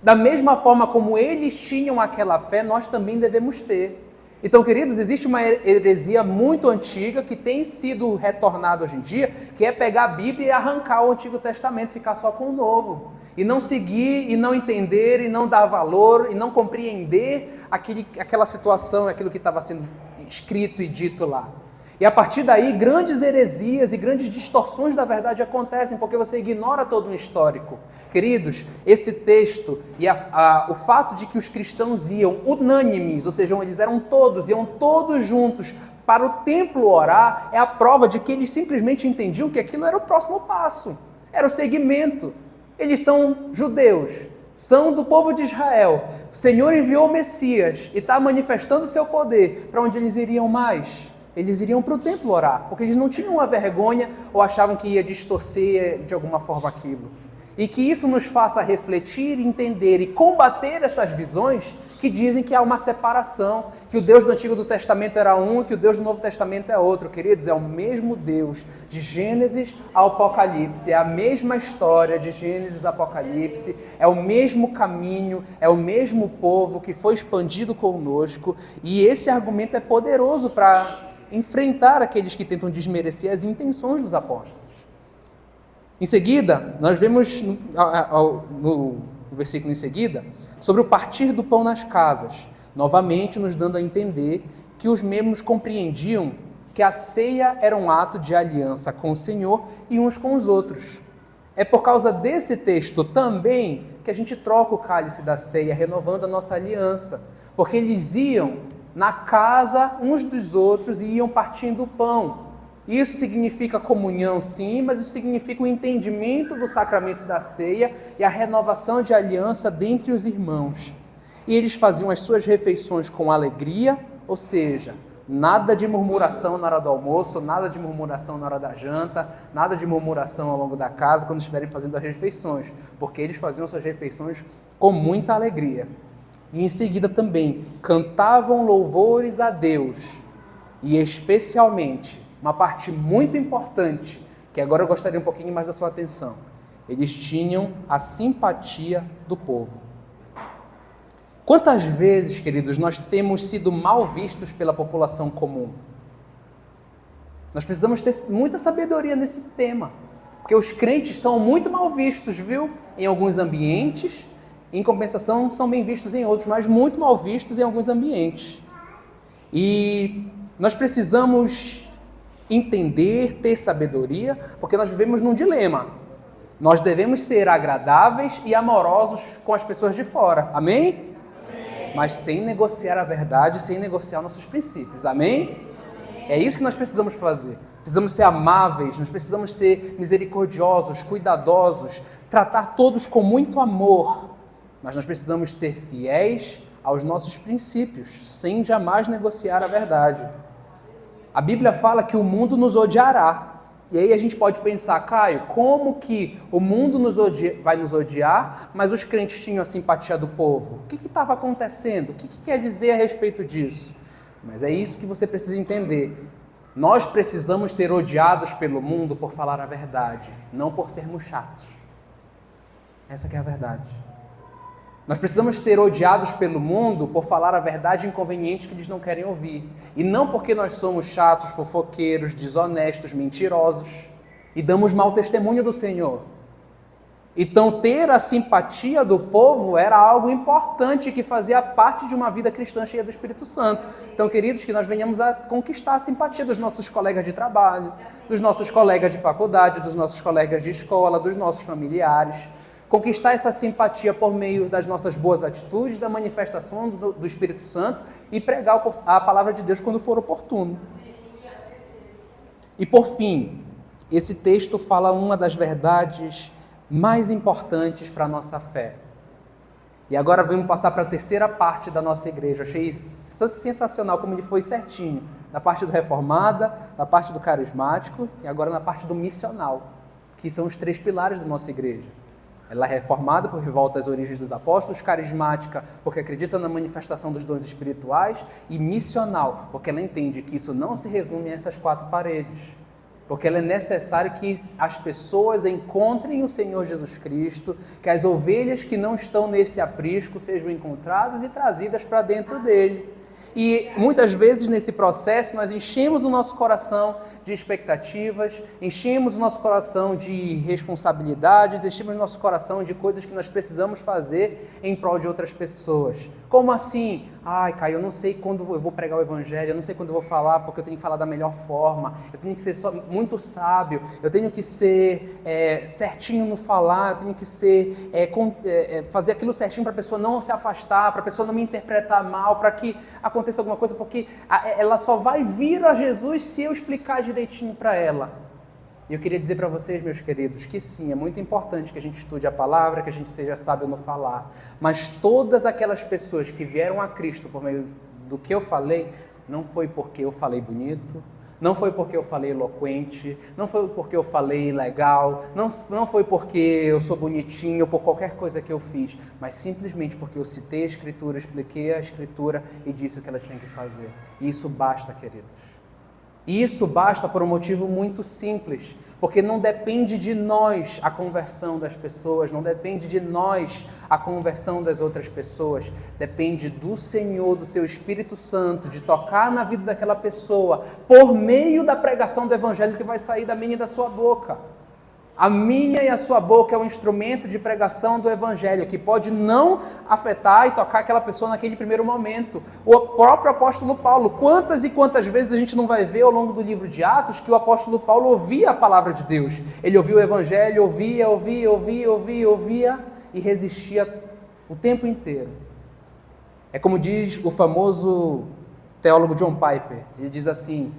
Da mesma forma como eles tinham aquela fé, nós também devemos ter. Então, queridos, existe uma heresia muito antiga que tem sido retornada hoje em dia, que é pegar a Bíblia e arrancar o Antigo Testamento, ficar só com o Novo. E não seguir, e não entender, e não dar valor, e não compreender aquela situação, aquilo que estava sendo escrito e dito lá. E a partir daí, grandes heresias e grandes distorções da verdade acontecem, porque você ignora todo um histórico. Queridos, esse texto e o fato de que os cristãos iam unânimes, ou seja, eles iam todos juntos para o templo orar, é a prova de que eles simplesmente entendiam que aquilo era o próximo passo, era o segmento. Eles são judeus, são do povo de Israel. O Senhor enviou o Messias e está manifestando o seu poder. Para onde eles iriam mais? eles iriam para o templo orar, porque eles não tinham uma vergonha ou achavam que ia distorcer de alguma forma aquilo. E que isso nos faça refletir, entender e combater essas visões que dizem que há uma separação, que o Deus do Antigo Testamento era um e que o Deus do Novo Testamento é outro. Queridos, é o mesmo Deus de Gênesis ao Apocalipse, é a mesma história de Gênesis ao Apocalipse, é o mesmo caminho, é o mesmo povo que foi expandido conosco, e esse argumento é poderoso para enfrentar aqueles que tentam desmerecer as intenções dos apóstolos. Em seguida, nós vemos no versículo em seguida, sobre o partir do pão nas casas, novamente nos dando a entender que os membros compreendiam que a ceia era um ato de aliança com o Senhor e uns com os outros. É por causa desse texto também que a gente troca o cálice da ceia, renovando a nossa aliança, porque eles iam na casa uns dos outros e iam partindo o pão. Isso significa comunhão, sim, mas isso significa o entendimento do sacramento da ceia e a renovação de aliança dentre os irmãos. E eles faziam as suas refeições com alegria, ou seja, nada de murmuração na hora do almoço, nada de murmuração na hora da janta, nada de murmuração ao longo da casa quando estiverem fazendo as refeições, porque eles faziam suas refeições com muita alegria. E em seguida também cantavam louvores a Deus, e especialmente uma parte muito importante, que agora eu gostaria um pouquinho mais da sua atenção. Eles tinham a simpatia do povo. Quantas vezes, queridos, nós temos sido mal vistos pela população comum? Nós precisamos ter muita sabedoria nesse tema, porque os crentes são muito mal vistos, viu? Em alguns ambientes, em compensação são bem vistos em outros, mas muito mal vistos em alguns ambientes. E nós precisamos entender, ter sabedoria, porque nós vivemos num dilema. Nós devemos ser agradáveis e amorosos com as pessoas de fora, amém? Amém. Mas sem negociar a verdade, sem negociar nossos princípios, amém? É isso que nós precisamos fazer. Precisamos ser amáveis, nós precisamos ser misericordiosos, cuidadosos, tratar todos com muito amor, mas nós precisamos ser fiéis aos nossos princípios, sem jamais negociar a verdade. A Bíblia fala que o mundo nos odiará. E aí a gente pode pensar, Caio, como que o mundo vai nos odiar, mas os crentes tinham a simpatia do povo? O que estava acontecendo? O que quer dizer a respeito disso? Mas é isso que você precisa entender. Nós precisamos ser odiados pelo mundo por falar a verdade, não por sermos chatos. Essa que é a verdade. Nós precisamos ser odiados pelo mundo por falar a verdade inconveniente que eles não querem ouvir. E não porque nós somos chatos, fofoqueiros, desonestos, mentirosos e damos mau testemunho do Senhor. Então, ter a simpatia do povo era algo importante que fazia parte de uma vida cristã cheia do Espírito Santo. Então, queridos, que nós venhamos a conquistar a simpatia dos nossos colegas de trabalho, dos nossos colegas de faculdade, dos nossos colegas de escola, dos nossos familiares. Conquistar essa simpatia por meio das nossas boas atitudes, da manifestação do Espírito Santo e pregar a palavra de Deus quando for oportuno. E por fim, esse texto fala uma das verdades mais importantes para a nossa fé. E agora vamos passar para a terceira parte da nossa igreja. Eu achei sensacional como ele foi certinho. Na parte do reformada, na parte do carismático e agora na parte do missional, que são os 3 pilares da nossa igreja. Ela é reformada porque volta às origens dos apóstolos, carismática porque acredita na manifestação dos dons espirituais e missional porque ela entende que isso não se resume a essas 4 paredes. Porque ela é necessário que as pessoas encontrem o Senhor Jesus Cristo, que as ovelhas que não estão nesse aprisco sejam encontradas e trazidas para dentro dele. E muitas vezes nesse processo nós enchemos o nosso coração de expectativas, enchemos o nosso coração de responsabilidades, enchemos o nosso coração de coisas que nós precisamos fazer em prol de outras pessoas. Como assim? Ai, Caio, eu não sei quando eu vou pregar o Evangelho, eu não sei quando eu vou falar, porque eu tenho que falar da melhor forma, eu tenho que ser muito sábio, eu tenho que ser certinho no falar, eu tenho que ser fazer aquilo certinho para a pessoa não se afastar, para a pessoa não me interpretar mal, para que aconteça alguma coisa, porque ela só vai vir a Jesus se eu explicar direitinho para ela. E eu queria dizer para vocês, meus queridos, que sim, é muito importante que a gente estude a palavra, que a gente seja sábio no falar, mas todas aquelas pessoas que vieram a Cristo por meio do que eu falei, não foi porque eu falei bonito, não foi porque eu falei eloquente, não foi porque eu falei legal, não foi porque eu sou bonitinho ou por qualquer coisa que eu fiz, mas simplesmente porque eu citei a Escritura, expliquei a Escritura e disse o que ela tinha que fazer. E isso basta, queridos. E isso basta por um motivo muito simples, porque não depende de nós a conversão das pessoas, não depende de nós a conversão das outras pessoas, depende do Senhor, do seu Espírito Santo, de tocar na vida daquela pessoa, por meio da pregação do Evangelho que vai sair da minha e da sua boca. A minha e a sua boca é um instrumento de pregação do Evangelho, que pode não afetar e tocar aquela pessoa naquele primeiro momento. O próprio apóstolo Paulo, quantas e quantas vezes a gente não vai ver ao longo do livro de Atos que o apóstolo Paulo ouvia a palavra de Deus. Ele ouvia o Evangelho, ouvia e resistia o tempo inteiro. É como diz o famoso teólogo John Piper, ele diz assim: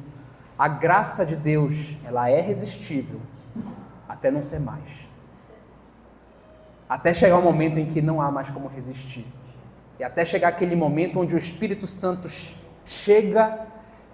a graça de Deus, ela é resistível, até não ser mais. Até chegar o momento em que não há mais como resistir. E até chegar aquele momento onde o Espírito Santo chega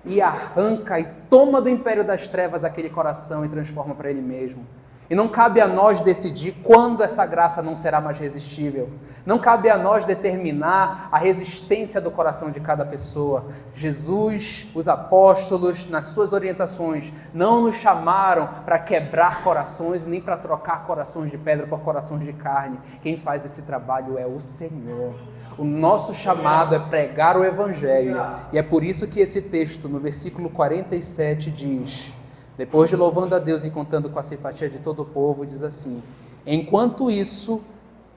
e arranca e toma do império das trevas aquele coração e transforma para ele mesmo. E não cabe a nós decidir quando essa graça não será mais resistível. Não cabe a nós determinar a resistência do coração de cada pessoa. Jesus, os apóstolos, nas suas orientações, não nos chamaram para quebrar corações, nem para trocar corações de pedra por corações de carne. Quem faz esse trabalho é o Senhor. O nosso chamado é pregar o Evangelho. E é por isso que esse texto, no versículo 47, diz... Depois de louvando a Deus e contando com a simpatia de todo o povo, diz assim: enquanto isso,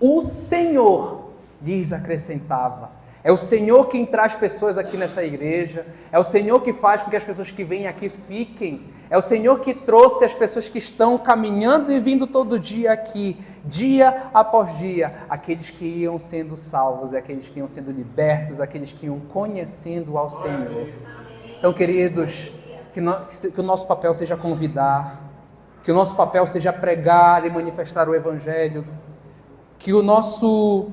o Senhor lhes acrescentava. É o Senhor quem traz pessoas aqui nessa igreja, é o Senhor que faz com que as pessoas que vêm aqui fiquem, é o Senhor que trouxe as pessoas que estão caminhando e vindo todo dia aqui, dia após dia, aqueles que iam sendo salvos, aqueles que iam sendo libertos, aqueles que iam conhecendo ao Senhor. Então, queridos, que o nosso papel seja convidar, que o nosso papel seja pregar e manifestar o Evangelho, que o nosso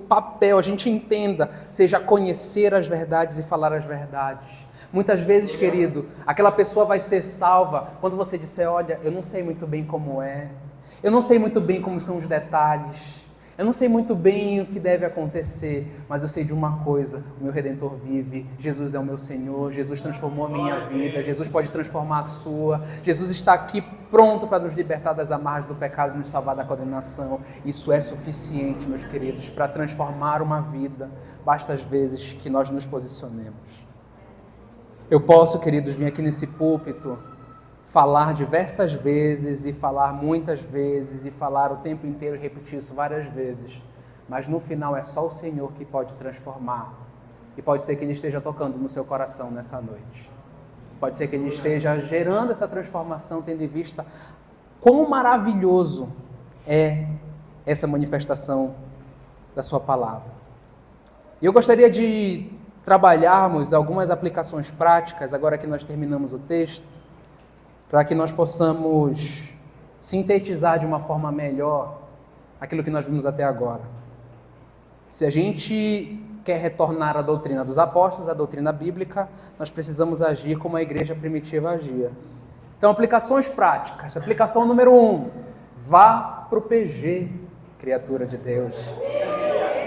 papel, a gente entenda, seja conhecer as verdades e falar as verdades. Muitas vezes, querido, aquela pessoa vai ser salva quando você disser: olha, eu não sei muito bem como é, eu não sei muito bem como são os detalhes, eu não sei muito bem o que deve acontecer, mas eu sei de uma coisa: o meu Redentor vive, Jesus é o meu Senhor, Jesus transformou a minha vida, Jesus pode transformar a sua, Jesus está aqui pronto para nos libertar das amarras do pecado e nos salvar da condenação. Isso é suficiente, meus queridos, para transformar uma vida, basta às vezes que nós nos posicionemos. Eu posso, queridos, vir aqui nesse púlpito, falar diversas vezes e falar muitas vezes e falar o tempo inteiro e repetir isso várias vezes, mas no final é só o Senhor que pode transformar, e pode ser que Ele esteja tocando no seu coração nessa noite, pode ser que Ele esteja gerando essa transformação, tendo em vista quão maravilhoso é essa manifestação da sua palavra. E eu gostaria de trabalharmos algumas aplicações práticas, agora que nós terminamos o texto, para que nós possamos sintetizar de uma forma melhor aquilo que nós vimos até agora. Se a gente quer retornar à doutrina dos apóstolos, à doutrina bíblica, nós precisamos agir como a igreja primitiva agia. Então, aplicações práticas. Aplicação número 1, vá para o PG, criatura de Deus.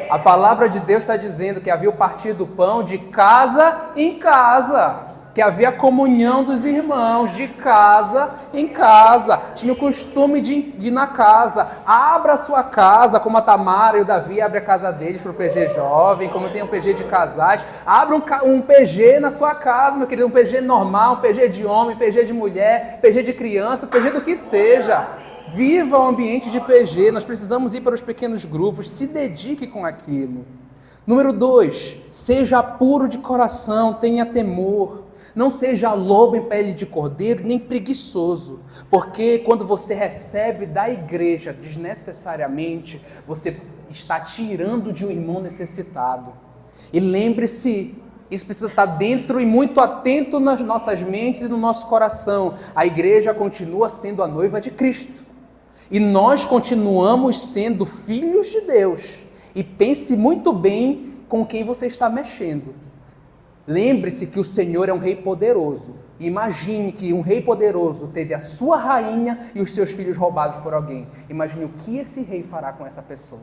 A palavra de Deus está dizendo que havia o partir do pão de casa em casa, que havia comunhão dos irmãos de casa em casa, tinha o costume de ir na casa. Abra a sua casa, como a Tamara e o Davi abrem a casa deles para o PG jovem, como tem um PG de casais. Abra um PG na sua casa, meu querido, um PG normal, um PG de homem, PG de mulher, PG de criança, PG do que seja. Viva o ambiente de PG, nós precisamos ir para os pequenos grupos, se dedique com aquilo. Número 2, seja puro de coração, tenha temor. Não seja lobo em pele de cordeiro, nem preguiçoso, porque quando você recebe da igreja desnecessariamente, você está tirando de um irmão necessitado. E lembre-se, isso precisa estar dentro e muito atento nas nossas mentes e no nosso coração. A igreja continua sendo a noiva de Cristo. E nós continuamos sendo filhos de Deus. E pense muito bem com quem você está mexendo. Lembre-se que o Senhor é um rei poderoso. Imagine que um rei poderoso teve a sua rainha e os seus filhos roubados por alguém. Imagine o que esse rei fará com essa pessoa.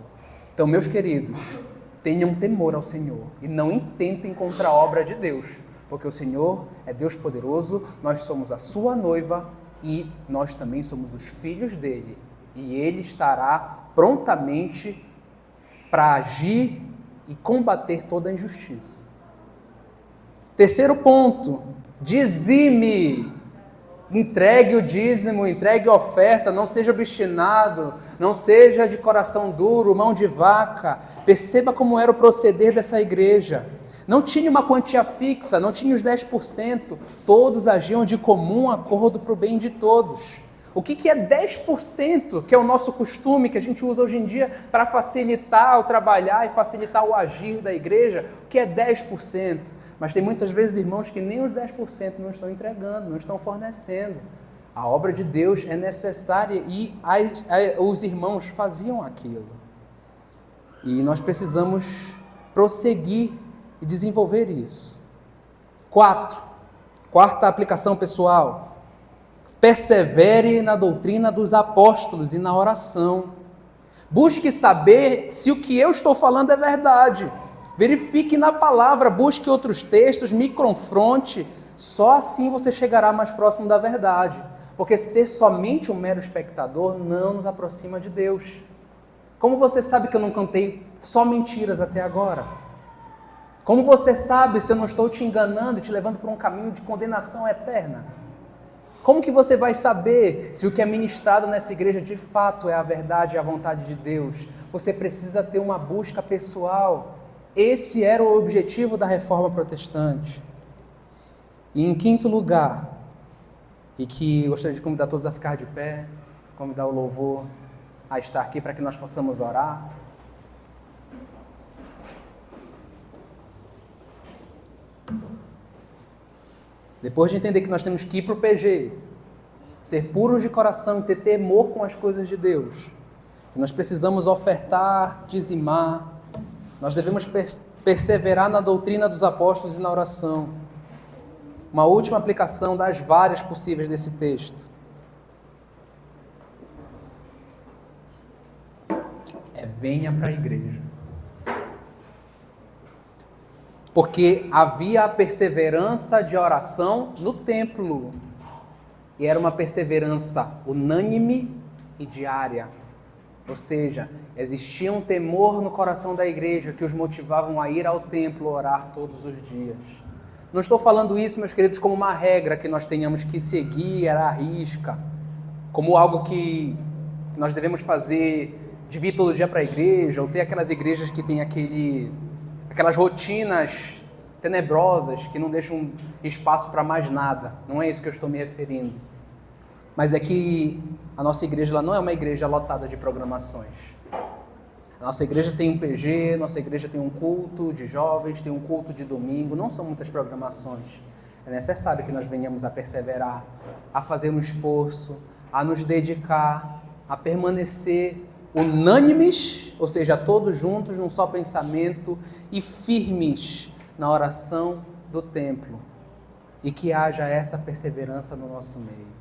Então, meus queridos, tenham temor ao Senhor e não intentem contra a obra de Deus, porque o Senhor é Deus poderoso, nós somos a sua noiva e nós também somos os filhos dele. E ele estará prontamente para agir e combater toda a injustiça. Terceiro ponto, dizime. Entregue o dízimo, entregue a oferta, não seja obstinado, não seja de coração duro, mão de vaca. Perceba como era o proceder dessa igreja. Não tinha uma quantia fixa, não tinha os 10%, todos agiam de comum acordo para o bem de todos. O que é 10%, que é o nosso costume, que a gente usa hoje em dia para facilitar o trabalhar e facilitar o agir da igreja? O que é 10%? Mas tem muitas vezes irmãos que nem os 10% não estão entregando, não estão fornecendo. A obra de Deus é necessária e os irmãos faziam aquilo. E nós precisamos prosseguir e desenvolver isso. Quarta aplicação pessoal. Persevere na doutrina dos apóstolos e na oração. Busque saber se o que eu estou falando é verdade. Verifique na palavra, busque outros textos, me confronte. Só assim você chegará mais próximo da verdade. Porque ser somente um mero espectador não nos aproxima de Deus. Como você sabe que eu não contei só mentiras até agora? Como você sabe se eu não estou te enganando e te levando por um caminho de condenação eterna? Como que você vai saber se o que é ministrado nessa igreja de fato é a verdade e a vontade de Deus? Você precisa ter uma busca pessoal. Esse era o objetivo da reforma protestante. E em quinto lugar, e que gostaria de convidar todos a ficar de pé, convidar o louvor a estar aqui para que nós possamos orar. Depois de entender que nós temos que ir para o PG, ser puros de coração e ter temor com as coisas de Deus, que nós precisamos ofertar, dizimar, nós devemos perseverar na doutrina dos apóstolos e na oração. Uma última aplicação das várias possíveis desse texto é: venha para a igreja. Porque havia a perseverança de oração no templo. E era uma perseverança unânime e diária. Ou seja, existia um temor no coração da igreja que os motivavam a ir ao templo orar todos os dias. Não estou falando isso, meus queridos, como uma regra que nós tenhamos que seguir à risca, como algo que nós devemos fazer de vir todo dia para a igreja, ou ter aquelas igrejas que tem aquelas rotinas tenebrosas que não deixam espaço para mais nada. Não é isso que eu estou me referindo. Mas é que a nossa igreja ela não é uma igreja lotada de programações. A nossa igreja tem um PG, nossa igreja tem um culto de jovens, tem um culto de domingo, não são muitas programações. É necessário que nós venhamos a perseverar, a fazer um esforço, a nos dedicar, a permanecer unânimes, ou seja, todos juntos num só pensamento e firmes na oração do templo. E que haja essa perseverança no nosso meio.